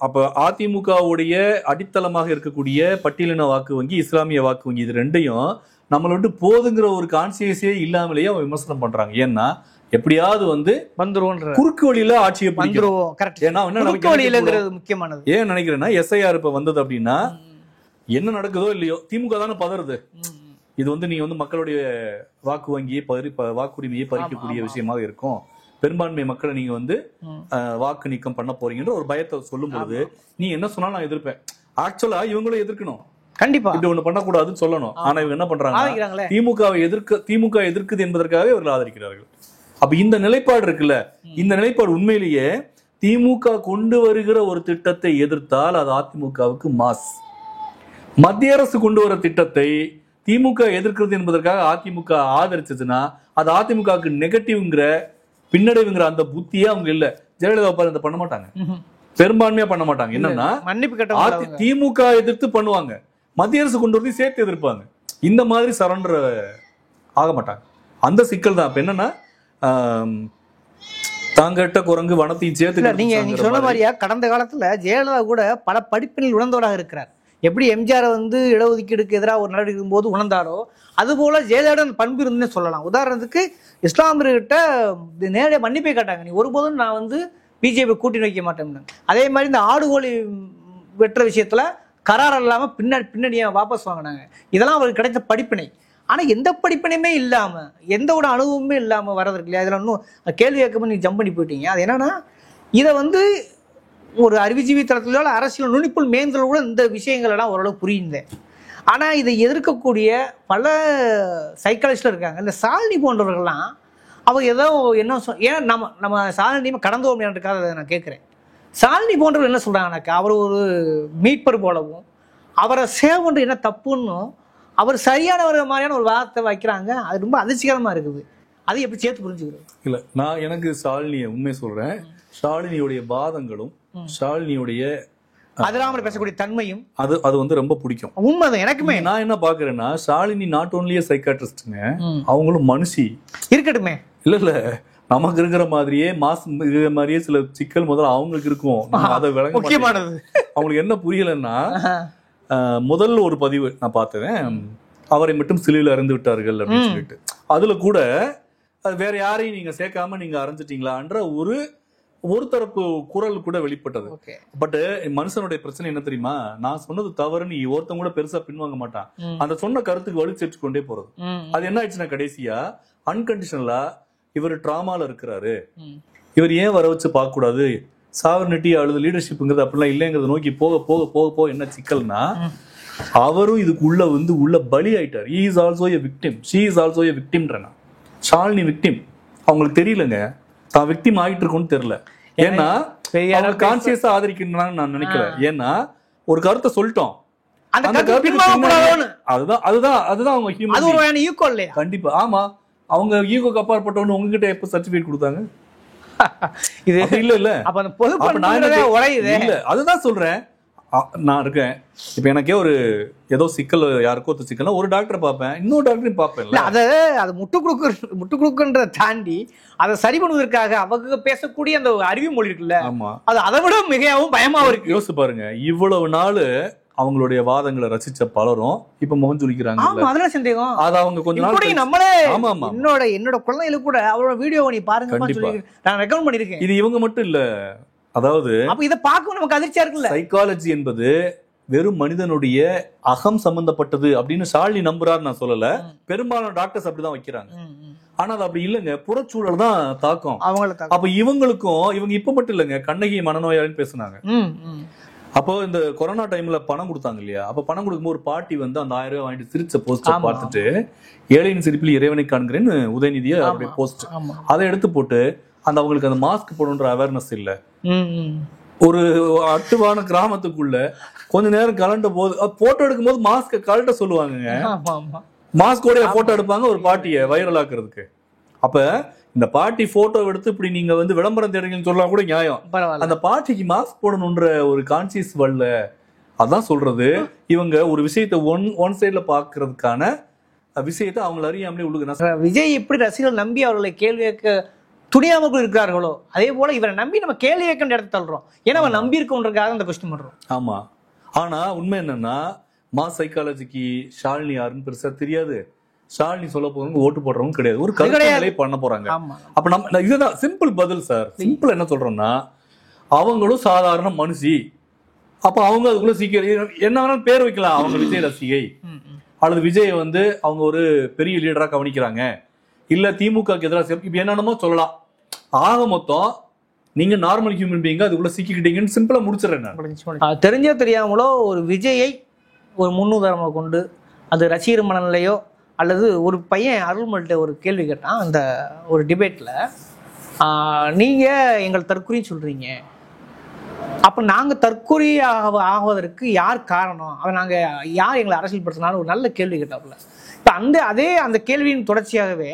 அப்ப அதிமுகவுடைய அடித்தளமாக இருக்கக்கூடிய பட்டியலின வாக்கு வங்கி இஸ்லாமிய வாக்கு வங்கி இது ரெண்டையும் நம்மள விட்டு போதுங்கிற ஒரு கான்சியஸே இல்லாமலேயே அவங்க விமர்சனம் பண்றாங்க. ஏன்னா எப்படியாவது வந்து குறுக்கு வழியில ஆட்சியை பிடிக்கிறோம். முக்கியமானது ஏன் நினைக்கிறேன்னா எஸ்ஐஆர் இப்ப வந்தது அப்படின்னா என்ன நடக்குதோ இல்லையோ திமுக தானே பதறுது. இது வந்து நீங்க வந்து மக்களுடைய வாக்கு வங்கியை வாக்குரிமையை பறிக்கக்கூடிய விஷயமாக இருக்கும். பெரும்பான்மை மக்களை நீங்க வந்து வாக்கு நீக்கம் பண்ண போறீங்கன்ற ஒரு பயத்தை சொல்லும் பொழுது நீ என்ன சொன்னாலும் நான் எதிர்ப்பேன். ஆக்சுவலா இவங்களும் எதிர்க்கணும். கண்டிப்பா இப்படி ஒண்ணு பண்ணக்கூடாதுன்னு சொல்லணும். ஆனா இவங்க என்ன பண்றாங்க, திமுக எதிர்க்குது என்பதற்காகவே இவர்கள் ஆதரிக்கிறார்கள். அப்ப இந்த நிலைப்பாடு இருக்குல்ல, இந்த நிலைப்பாடு உண்மையிலேயே திமுக கொண்டு வருகிற ஒரு திட்டத்தை எதிர்த்தால் அது அதிமுகவுக்கு மாஸ். மத்திய அரசு கொண்டு வர திட்டத்தை திமுக எதிர்க்கிறது என்பதற்காக அதிமுக ஆதரிச்சதுன்னா அது அதிமுகவுக்கு நெகட்டிவ்ங்கிற பின்னடைவுங்கிற அந்த புத்தியே அவங்க இல்ல. ஜெயலலிதா பாரு பண்ண மாட்டாங்க, பெரும்பான்மையா பண்ண மாட்டாங்க. என்னன்னா திமுக எதிர்த்து பண்ணுவாங்க, மத்திய அரசு கொண்டு வரதையும் சேர்த்து எதிர்ப்பாங்க. இந்த மாதிரி சரண்டர் ஆக மாட்டாங்க. அந்த சிக்கல் தான். இப்ப என்னன்னா தாங்கட்ட குரங்கு வனத்தையும் சேர்த்து நீங்க சொன்ன மாதிரியா கடந்த காலத்துல ஜெயலலிதா கூட பல படிப்பினில் உணர்ந்தவராக இருக்கிறார். எப்படி எம்ஜிஆர் வந்து இடஒதுக்கீடுக்கு எதிராக ஒரு நடவடிக்கை போது உணர்ந்தாரோ அதுபோல ஜெயலலிதா பண்பு இருந்துன்னு சொல்லலாம். உதாரணத்துக்கு இஸ்லாமியர்கிட்ட நேரடியாக மன்னிப்பை காட்டாங்க, நீ ஒருபோதும் நான் வந்து பிஜேபி கூட்டணி வைக்க மாட்டேன். அதே மாதிரி இந்த ஆடுகோழி வெற்ற விஷயத்துல கரார் இல்லாம பின்னாடியே வாபஸ் வாங்கினாங்க. இதெல்லாம் அவருக்கு கிடைத்த படிப்பினை. ஆனா எந்த படிப்பினையுமே இல்லாம எந்த ஒரு அனுபவமே இல்லாம வர்றதுக்கு இல்லையா, இதுல இன்னும் கேள்வி கேட்கும் நீங்க ஜம்ப் பண்ணி போயிட்டீங்க. அது என்னன்னா இதை வந்து ஒரு அறிவுஜீவி தளத்திலோ அரசியல் நுனிப்புள் மேந்தல் கூட இந்த விஷயங்கள் எல்லாம் ஓரளவு புரியுந்தேன். ஆனா இதை எதிர்க்கக்கூடிய பல சைக்காலஜிஸ்ட் இருக்காங்க. இந்த சாலினி போன்றவர்கள்லாம் அவங்க ஏதோ என்ன ஏன் நம்ம சாலினியுமே கடந்தோம் என்றதுக்காக நான் கேட்குறேன். சாலினி போன்றவர் என்ன சொல்றாங்கனாக்கா அவர் ஒரு மீட்பர் போலவும் அவரை சேவ் பண்ற என்ன தப்புன்னும் அவர் சரியானவர் மாதிரியான ஒரு வார்த்தை வைக்கிறாங்க. அது ரொம்ப அதிர்ச்சிகரமா இருக்குது. அதை எப்படி சேர்த்து புரிஞ்சுக்கிறது இல்ல. நான் எனக்கு ஷாலினியை உண்மை சொல்றேன். ஷாலினியுடைய வாதங்களும் ஷாலினியுடைய அதிராமல் பேசக்கூடிய தன்மையும் அது வந்து ரொம்ப பிடிக்கும். உண்மைதான் எனக்குமே. நான் என்ன பாக்குறேன்னா ஷாலினி நாட் ஓன்லி சைக்காட்ரிஸ்ட்ங்க, அவங்களும் மனுஷி இருக்கட்டுமே. இல்ல நமக்கு இருக்கிற மாதிரியே இருக்கிற மாதிரியே சில சிக்கல் முதல்ல அவங்களுக்கு இருக்கும். அதை விளங்க முக்கியமானது. அவங்களுக்கு என்ன புரியலன்னா முதல் ஒரு பதிவு நான் பார்த்தேன், அவரை மட்டும் சிலையில் அறைந்து விட்டார்கள் அப்படின்னு சொல்லிட்டு. அதுல கூட அது வேற யாரையும் நீங்க சேர்க்காம நீங்க அரைஞ்சிட்டீங்களான்ற ஒரு தரப்பு குரல் கூட வெளிப்பட்டது. பட் மனுஷனுடைய பிரச்சனை என்ன தெரியுமா, நான் சொன்னது தவறுன்னு ஒருத்தன் கூட பெருசா பின்வாங்க மாட்டான். அந்த சொன்ன கருத்துக்கு வலு சேர்த்து கொண்டே போறது. அது என்ன ஆயிடுச்சுன்னா கடைசியா அன்கண்டிஷனலா இவர் டிராமால இருக்கிறாரு, இவர் ஏன் வர வச்சு பார்க்க கூடாது, சாவர்னிட்டி அல்லது லீடர்ஷிப்ங்கிறது அப்படிலாம் இல்லைங்கிறத நோக்கி போக போக போக போக என்ன சிக்கல்னா அவரும் இதுக்கு உள்ள பலி ஆயிட்டார். he is also a victim, she is also a victimன்றனா. ஷாலினி விக்டிம், அவங்களுக்கு தெரியலங்க தான் விக்டிம் ஆகிட்டு இருக்கும்னு தெரியல. ஏன்னா அவங்க கான்சியஸா ஆதரிக்கணும்னு நான் நினைக்கிறேன். ஏன்னா ஒரு கருத்தை சொல்லிட்டோம், அதுதான் அவங்க ஹியூமன். கண்டிப்பா ஆமா, அவங்க ஈகோக்கு அப்பாற்பட்டவன்னு உங்ககிட்ட எப்ப சர்டிபிகேட் கொடுத்தாங்க? இது இல்ல அதுதான் சொல்றேன். நான் இருக்கேன் இப்ப எனக்கே ஒரு ஏதோ சிக்கல் யாருக்கோ சிக்கல் ஒரு டாக்டர் பார்ப்பேன், இன்னொரு டாக்டரையும் பார்ப்பேன். அது முட்டு கொடுக்குன்ற தாண்டி அதை சரி பண்ணுவதற்காக அவங்க பேசக்கூடிய அந்த அறிவு மொழி இருக்குல்ல, அது அதை விட மிகவும் பயமாவும் இருக்கு. யோசிச்சு பாருங்க, இவ்வளவு நாள் அவங்களுடைய வாதங்களை ரசிச்ச பலரும் இப்ப முகம் சுளிக்கிறாங்க. அது அவங்க கொஞ்ச நாள் நம்மளே என்னோட குழந்தைகளுக்கு கூட அவரோட வீடியோ நீ பாருங்க நான் ரெக்கமெண்ட் பண்ணிருக்கேன். இது இவங்க மட்டும் இல்ல, அதாவது அப்ப இதை பார்க்கவும் நமக்கு அதிர்ச்சியா இருக்குல்ல. சைக்காலஜி என்பது வெறும் மனிதனுடைய அகம் சம்பந்தப்பட்டது அப்படின்னு ஷாலினி நம்புறாரு நான் சொல்லல. பெரும்பாலான டாக்டர்ஸ் அப்படிதான் வைக்கிறாங்க. ஆனா அது அப்படி இல்லைங்க, புறச்சூழல் தான் தாக்கம். அப்ப இவங்களுக்கும் இவங்க இப்ப மட்டும் இல்லைங்க, கண்ணகி மனநோயாளின்னு பேசுனாங்க. அப்போ இந்த கொரோனா டைம்ல பணம் கொடுத்தாங்க இல்லையா, அப்ப பணம் கொடுக்கும்போது ஒரு பாட்டி வந்து அந்த 1000 ரூபாய் வாங்கிட்டு சிரிச்ச போஸ்டர் பார்த்துட்டு ஏழையின் சிரிப்பில் இறைவனை காண்கிறேன்னு உதயநிதியை அப்படி போஸ்ட் அதை எடுத்து போட்டு அந்த அவங்களுக்கு அந்த மாஸ்க் போடணுன்ற அவேர்னஸ் இல்ல. ஒரு அட்டுவான கிராமத்துக்குள்ள கொஞ்ச நேரம் கலண்ட போது போட்டோ எடுக்கும் போது மாஸ்க் கலட்ட சொல்லுவாங்க. மாஸ்கோட போட்டோ எடுப்பாங்க ஒரு பாட்டியை வைரல் ஆக்குறதுக்கு. அப்ப இந்த பாட்டி போட்டோ எடுத்து இப்படி நீங்க வந்து விளம்பரம் தேடுங்கன்னு சொல்லலாம் கூட நியாயம். அந்த பாட்டிக்கு மாஸ்க் போடணும்ன்ற ஒரு கான்சியஸ் வரல. அதான் சொல்றது, இவங்க ஒரு விஷயத்தை ஒன் சைட்ல பாக்குறதுக்கான விஷயத்தை அவங்க அறியாமலே உள்ளுக்கு. விஜய் எப்படி ரசிகர்கள் நம்பி அவர்களை கேள்வி கேட்க துணியாமல் இருக்கிறார்களோ அதே போல இவரை நம்பி நம்ம கேள்வி கேட்க இடத்த தள்ளுறோம். ஏன்னா அவன் நம்பி இருக்கோன்றதுக்காக அந்த கொஸ்டின் பண்றோம். ஆமா, ஆனா உண்மை என்னன்னா மாஸ் சைக்காலஜிக்கு ஷாலினி யாருன்னு பெருசா தெரியாது. ஷாலினி சொல்ல போறவங்க ஓட்டு போடுறவங்க கிடையாது, ஒரு கருத்தை பண்ண போறாங்க. அப்ப நம்ம இதுதான் சிம்பிள் பதில் சார். சிம்பிள் என்ன சொல்றோம்னா, அவங்களும் சாதாரண மனுஷி. அப்ப அவங்க அதுக்குள்ள சீக்கிரம் என்ன வேணாலும் பேர் வைக்கலாம். அவங்க விஜய் ரசிகை அல்லது விஜய் வந்து அவங்க ஒரு பெரிய லீடரா கவனிக்கிறாங்க, இல்ல திமுக எதிராக இப்ப என்னென்னமோ சொல்லலாம். ஆக மொத்தம் நீங்க நார்மல் ஹியூமன் பீயிங் அதுக்குள்ள சிக்கிக்கிட்டீங்கன்னு சிம்பிளா முடிச்சிடறேன். தெரிஞ்சோ தெரியாமலோ ஒரு விஜயை ஒரு முன்னுதாரணமாக கொண்டு அது ரசிகர் மனநிலையோ அல்லது ஒரு பையன் அருள்மல்கிட்ட ஒரு கேள்வி கேட்டான் அந்த ஒரு டிபேட்ல, நீங்க எங்கள் தற்கொலைன்னு சொல்றீங்க, அப்ப நாங்க தற்கொலை ஆகுவதற்கு யார் காரணம், அதை நாங்க யார் எங்களை அரசியல்படுத்தினாலும் ஒரு நல்ல கேள்வி கேட்டாப்புல. இப்ப அந்த கேள்வியின் தொடர்ச்சியாகவே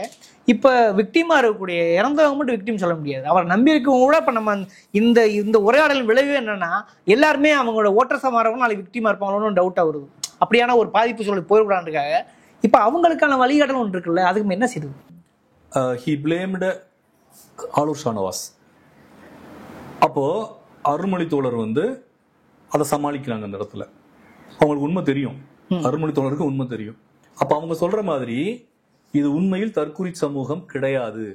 இப்ப விக்டிமா இருக்கக்கூடிய இறந்தவங்க மட்டும் விக்டிம் சொல்ல முடியாது, அவர் நம்பி இருக்கவங்க கூட. இப்ப நம்ம இந்த உரையாடல் விளைவு என்னன்னா, எல்லாருமே அவங்களோட ஓட்டர்ஸா மாறவங்க நாளைக்கு விக்டிமா இருப்பாங்களோன்னு டவுட்டா வருது. அப்படியான ஒரு பாதிப்பு சொல்லி போயிடக்கூடாதுக்காக இப்ப அவங்களுக்கான வழிகாட்டல் ஒன்று இருக்குல்ல, அதுக்கு என்ன செய்யுது? He blamed Alur Shanavas. அப்போ அருள்மொழி தோழர் வந்து அதை சமாளிக்கிறாங்க அந்த இடத்துல. அவங்களுக்கு உண்மை தெரியும், அருள்மொழி தோழருக்கு உண்மை தெரியும். அப்ப அவங்க சொல்ற மாதிரி இது உண்மையில் தற்குறி சமூகம் கிடையாது,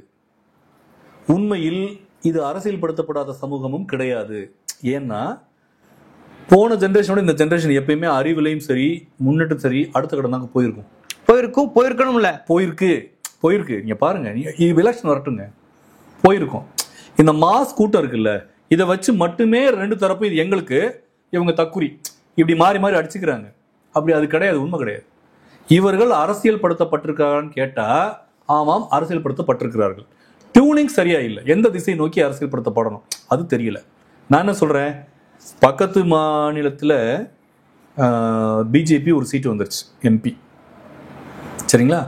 உண்மையில் இது அரசியல்படுத்தப்படாத சமூகமும் கிடையாது. ஏன்னா போன ஜென்ரேஷனோட இந்த ஜென்ரேஷன் எப்பயுமே அறிவிலையும் சரி முன்னிட்டும் சரி அடுத்த கடன் தாங்க போயிருக்கணும்ல. போயிருக்கு. நீங்க பாருங்க, எலெக்ஷன் வரட்டுங்க, போயிருக்கோம். இந்த மாஸ் கூட்டம் இருக்குல்ல, இதை வச்சு மட்டுமே ரெண்டு தரப்பு இது எங்களுக்கு இவங்க தக்குறி இப்படி மாறி மாறி அடிச்சுக்கிறாங்க. அப்படி அது கிடையாது, உண்மை கிடையாது. இவர்கள் அரசியல் படுத்தப்பட்டிருக்காங்கன்னு கேட்டா ஆமாம், அரசியல் படுத்தப்பட்டிருக்கிறார்கள். டியூனிங் சரியா இல்லை, எந்த திசையை நோக்கி அரசியல் படுத்தப்படணும் அது தெரியல. நான் என்ன சொல்றேன், பக்கத்து மாநிலத்தில் பிஜேபி ஒரு சீட்டு வந்துருச்சு, எம்பி, சரிங்களா?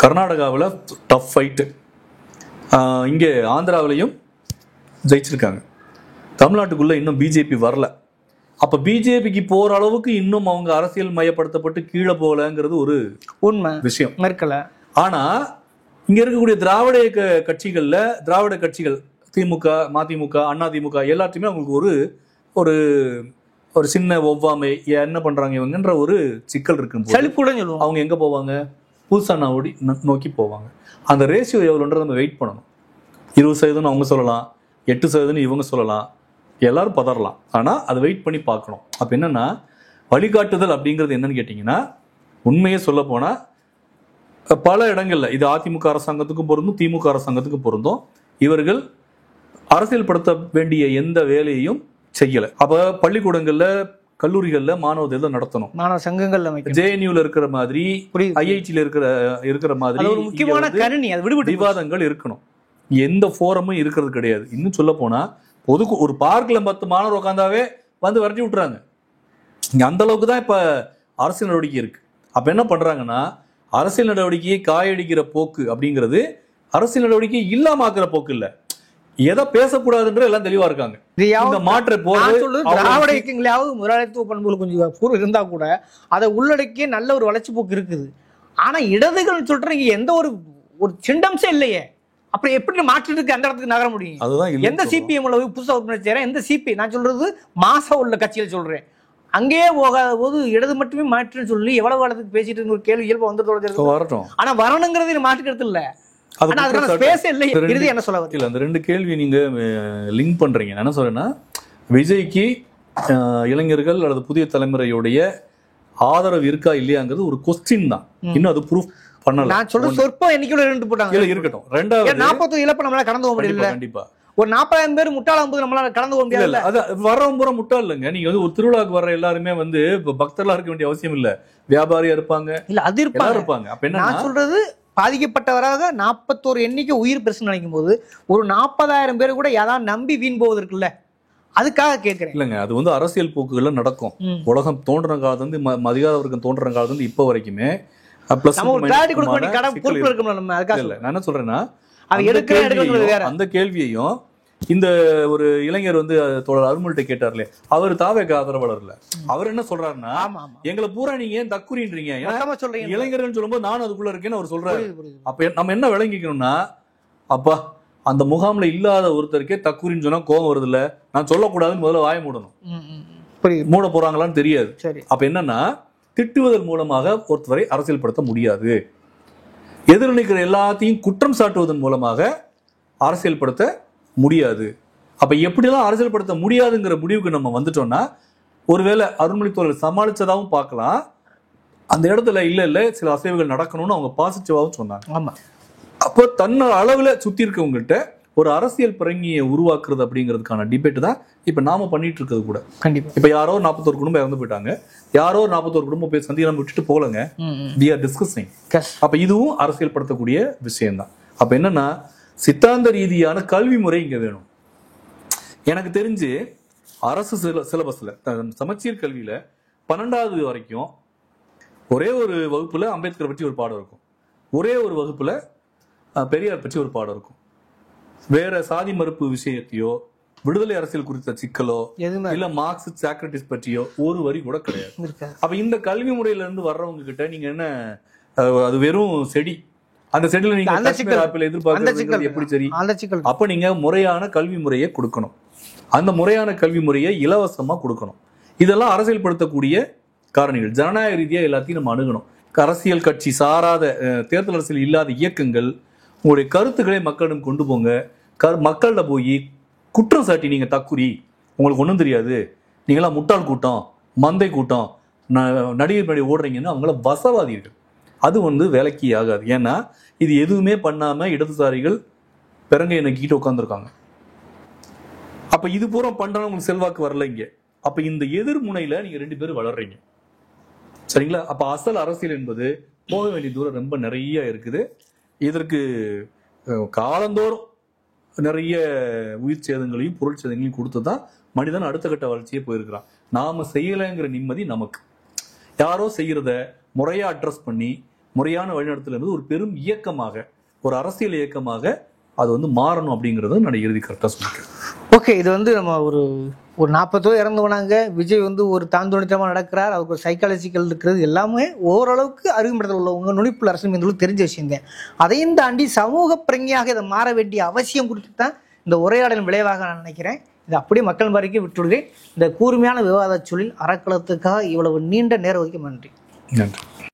கர்நாடகாவில் டஃப் ஃபைட்டு, இங்கே ஆந்திராவிலையும் ஜெயிச்சிருக்காங்க. தமிழ்நாட்டுக்குள்ள இன்னும் பிஜேபி வரல. அப்ப பிஜேபிக்கு போற அளவுக்கு இன்னும் அவங்க அரசியல் மையப்படுத்தப்பட்டு கீழே போகலங்கிறது ஒரு உண்மை விஷயம். ஆனா இங்க இருக்கக்கூடிய திராவிட கட்சிகள்ல திராவிட கட்சிகள் திமுக, மதிமுக, அதிமுக எல்லாத்தையுமே அவங்களுக்கு ஒரு ஒரு ஒரு சின்ன ஒவ்வாமை, என்ன பண்றாங்க இவங்கன்ற ஒரு சிக்கல் இருக்கு. அவங்க எங்க போவாங்க, புதுசா நோக்கி போவாங்க. அந்த ரேஷியோ எவ்வளோன்றது நம்ம வெயிட் பண்ணணும். 20% அவங்க சொல்லலாம், 8% இவங்க சொல்லலாம், எல்லாரும் பதறலாம். ஆனா அதை வெயிட் பண்ணி பார்க்கணும். அப்ப என்னன்னா வழிகாட்டுதல் அப்படிங்கிறது என்னன்னு கேட்டீங்கன்னா, உண்மையே சொல்ல போனா பல இடங்கள்ல இது அதிமுக அரசாங்கத்துக்கும் பொருந்தும், திமுக அரசாங்கத்துக்கும் பொருந்தும். இவர்கள் அரசியல் படுத்த வேண்டிய எந்த வேலையையும் செய்யல. அப்ப பள்ளிக்கூடங்கள்ல கல்லூரிகள்ல மாணவ தேர்தல் நடத்தணும், மாணவ சங்கங்கள்ல ஜேஎன்யூல இருக்கிற மாதிரி, ஐஐடில இருக்கிற மாதிரி முக்கியமான விவாதங்கள் இருக்கணும். எந்த ஃபோரமும் இருக்கிறது கிடையாது. இன்னும் சொல்ல போனா ஒரு பார்க்ல 10 மாணவர் உட்காந்தாவே வந்து விரட்டி விட்டுறாங்க. இங்க அந்த அளவுக்கு தான் இப்ப அரசியல் நடவடிக்கை இருக்கு. அப்ப என்ன பண்றாங்கன்னா, அரசியல் நடவடிக்கையை காயடிக்கிற போக்கு அப்படிங்கிறது அரசியல் நடவடிக்கை இல்லாம ஆக்குற போக்கு இல்ல. எதை பேசக்கூடாதுன்ற எல்லாம் தெளிவா இருக்காங்க. மாற்ற திராவிட இயக்கங்களாவது முதலாளித்துவ பண்புகள் கொஞ்சம் கூறு இருந்தா கூட அதை உள்ளடக்கிய நல்ல ஒரு வளர்ச்சி போக்கு இருக்குது. ஆனா இடதுகள் சொல்றீங்க எந்த ஒரு சிண்டம்ஸே இல்லையே, அப்புறம் எப்படி மாற்றத்துக்கு அந்த இடத்துக்கு நகர முடியும்? அதுதான் எந்த சிபிஎம் புதுசா உறுப்பினர் சேர, எந்த சிபி நான் சொல்றது மாசா உள்ள கட்சியில் சொல்றேன், அங்கேயே போகாத போது இடது மட்டுமே மாற்றுன்னு சொல்லி எவ்வளவு காலத்துக்கு பேசிட்டு ஒரு கேள்வி இயல்பு வந்து வரட்டும். ஆனா வரணுங்கிறது மாற்றுக்கிறது இல்ல. அது ஆனா அதுக்கான ஸ்பேஸ் இல்லை. இறுதி என்ன சொல்ல வரீங்க? இல்ல அந்த ரெண்டு கேள்வி நீங்க லிங்க் பண்றீங்க. நான் என்ன சொல்றேன்னா, விஜய்க்கு இளைஞர்கள் அல்லது புதிய தலைமுறையுடைய ஆதரவு இருக்கா இல்லையாங்கிறது ஒரு கொஸ்டின் தான். இன்னும் அது ப்ரூஃப் பண்ணல. நான் சொல்ற சொற்பம் எண்ணிக்கையோட ரெண்டு போட்டாங்க. இல்ல இருக்கட்டும். ரெண்டாவது 40 இழப்பு நம்மளால கடந்து போக முடியல. கண்டிப்பா ஒரு 40,000 பேர் முட்டாளாகும்போது நம்மளால கடந்து போக முடியாது. அது வர்றவங்க பூரா முட்டாள் இல்லைங்க. நீங்க வந்து ஒரு திருவிழாக்கு வர்ற எல்லாருமே வந்து பக்தர்களா இருக்க வேண்டிய அவசியம் இல்ல. வியாபாரியா இருப்பாங்க, இல்ல அது இருப்பாங்க. அப்ப என்ன நான் சொல்றது, பாதிக்கப்பட்டவராக 41 எண்ணிக்கை உயிர் பிரச்சனை நினைக்கும் போது ஒரு 40,000 பேர் கூட யாராவது நம்பி வீண் போவது இருக்குல்ல, அதுக்காக கேட்கிறேன். இல்லங்க, அது வந்து அரசியல் போக்குகள்ல நடக்கும். உலகம் தோன்றின காலத்துல இருந்து மதிகாதவர்கள் தோன்றின காலத்துல இருந்து இப்ப வரைக்குமே நான் என்ன சொல்றேன்னா, அந்த கேள்வியையும் இந்த ஒரு இளைஞர் வந்து தோழர் அருள்மொழிட்ட கேட்டார்ல, அவர் தாவேக்கு ஆதரவாளர் இல்ல. அவர் என்ன சொல்றாருன்னா, எங்களை பூரா நீங்க ஏன் தக்குறீன்றீங்க, இளைஞர்கள் சொல்லும்போது நானும் அதுக்குள்ள இருக்கேன்னு அவர் சொல்றாரு. அப்ப நம்ம என்ன விளங்கிக்கணும்னா, அப்பா அந்த முகாம்ல இல்லாத ஒருத்தருக்கே தக்குறின்னு சொன்னா கோபம் வருது இல்ல, நான் சொல்லக்கூடாதுன்னு முதல்ல வாய மூடணும். மூட போறாங்களான்னு தெரியாது. அப்ப என்னன்னா, திட்டுவதன் மூலமாக ஒருத்தவரை அரசியல்படுத்த முடியாது. எதிர்நிற்கிற எல்லாத்தையும் குற்றம் சாட்டுவதன் மூலமாக அரசியல்படுத்த முடியாது. அப்ப எப்படிலாம் அரசியல்படுத்த முடியாதுங்கிற முடிவுக்கு நம்ம வந்துட்டோம்னா, ஒருவேளை அருள்மொழி தோழர் சமாளிச்சதாகவும் பார்க்கலாம். அந்த இடத்துல இல்ல சில அசைவுகள் நடக்கணும்னு அவங்க பாசிட்டிவாகவும் சொன்னாங்க. ஆமா. அப்போ தன்ன அளவுல சுத்தி இருக்கவங்ககிட்ட ஒரு அரசியல் பிரங்கியை உருவாக்குறது அப்படிங்கிறதுக்கான டிபேட் தான் இப்ப நாம பண்ணிட்டு இருக்கிறது கூட. கண்டிப்பா. இப்ப யாரோ 41 குடும்பம் இறந்து போயிட்டாங்க, யாரோ 41 குடும்பம் போய் சந்தி நம்ம விட்டுட்டு போலங்க. we are discussing. அப்ப இதுவும் அரசியல் படுத்தக்கூடிய விஷயம் தான். அப்ப என்னன்னா, சித்தாந்த ரீதியான கல்வி முறை இங்க வேணும். எனக்கு தெரிஞ்சு அரசு சிலபஸ்ல சமச்சீர் கல்வியில 12வது வரைக்கும் ஒரே ஒரு வகுப்புல அம்பேத்கர் பற்றி ஒரு பாடம் இருக்கும், ஒரே ஒரு வகுப்புல பெரியார் பற்றி ஒரு பாடம் இருக்கும். வேற சாதி மறுப்பு விஷயத்தையோ விடுதலை அரசியல் குறித்த சிக்கலோ இல்ல மார்க்ஸ் சாக்ரட்டிஸ் பற்றியோ ஒரு வரி கூட கிடையாது. அப்ப இந்த கல்வி முறையில இருந்து வர்றவங்க கிட்ட நீங்க என்ன, அது வெறும் செடி, அந்த செடியில நீங்க எதிர்பார்க்கறது எப்படி சரி? அப்ப நீங்க முறையான கல்வி முறையை கொடுக்கணும். அந்த முறையான கல்வி முறையை இலவசமா கொடுக்கணும். இதெல்லாம் அரசியல்படுத்தக்கூடிய காரணிகள். ஜனநாயக ரீதியா எல்லாத்தையும் நம்ம அணுகணும். அரசியல் கட்சி சாராத, தேர்தல் அரசியல் இல்லாத இயக்கங்கள் உங்களுடைய கருத்துக்களை மக்களிடம் கொண்டு போங்க. மக்கள்கிட்ட போய் குற்றம் சாட்டி, நீங்க தக்குறி, உங்களுக்கு ஒன்றும் தெரியாது, நீங்களாம் முட்டாள் கூட்டம், மந்தை கூட்டம், நடிகர் படி ஓடுறீங்கன்னு அவங்கள வசவாதீர்கள். அது வந்து வேலைக்கு ஆகாது. ஏன்னா இது எதுவுமே பண்ணாம இடதுசாரிகள் பிறங்க நக்கிட்டு உட்காந்துருக்காங்க. அப்ப இது பூரா பண்றாங்க, உங்களுக்கு செல்வாக்கு வரல இங்க. அப்ப இந்த எதிர்முனையில நீங்க 2 பேரும் வளர்றீங்க, சரிங்களா? அப்ப அசல் அரசியல் என்பது போக வேண்டிய தூரம் ரொம்ப நிறைய இருக்குது. இதற்கு காலந்தோறும் நிறைய உயிர் சேதங்களையும் பொருள் சேதங்களையும் கொடுத்துதான் மனிதன் அடுத்த கட்ட வளர்ச்சியே போயிருக்கிறான். நாம செய்யலைங்கிற நிம்மதி நமக்கு. யாரோ செய்யறத முறையா அட்ரஸ் பண்ணி முறையான வழிநடத்தல் என்பது ஒரு பெரும் இயக்கமாக, ஒரு அரசியல் இயக்கமாக அது வந்து மாறணும் அப்படிங்கறது நான் இறுதி கரெக்டா சொல்லிக்கிறேன். ஓகே, இது வந்து நம்ம ஒரு 40 இறந்து போனாங்க. விஜய் வந்து ஒரு தாந்தோணித்தமா நடக்கிறார், அவருக்கு ஒரு சைக்காலஜிக்கல் இருக்கிறது எல்லாமே ஓரளவுக்கு அறிவுமடத்தில் உள்ளவங்க நுனிப்புள்ள அரசியல் மீது தெரிஞ்ச விஷயம் தான். அதையும் தாண்டி சமூக பிரங்கியாக இதை மாற வேண்டிய அவசியம் குறித்து தான் இந்த உரையாடலின் விளைவாக நான் நினைக்கிறேன். இதை அப்படியே மக்கள் வரைக்கும் விட்டுவிடுவேன். இந்த கூர்மையான விவாத சொல்லில் அறக்களத்துக்காக இவ்வளவு நீண்ட நேரம் வரைக்கும் நன்றி.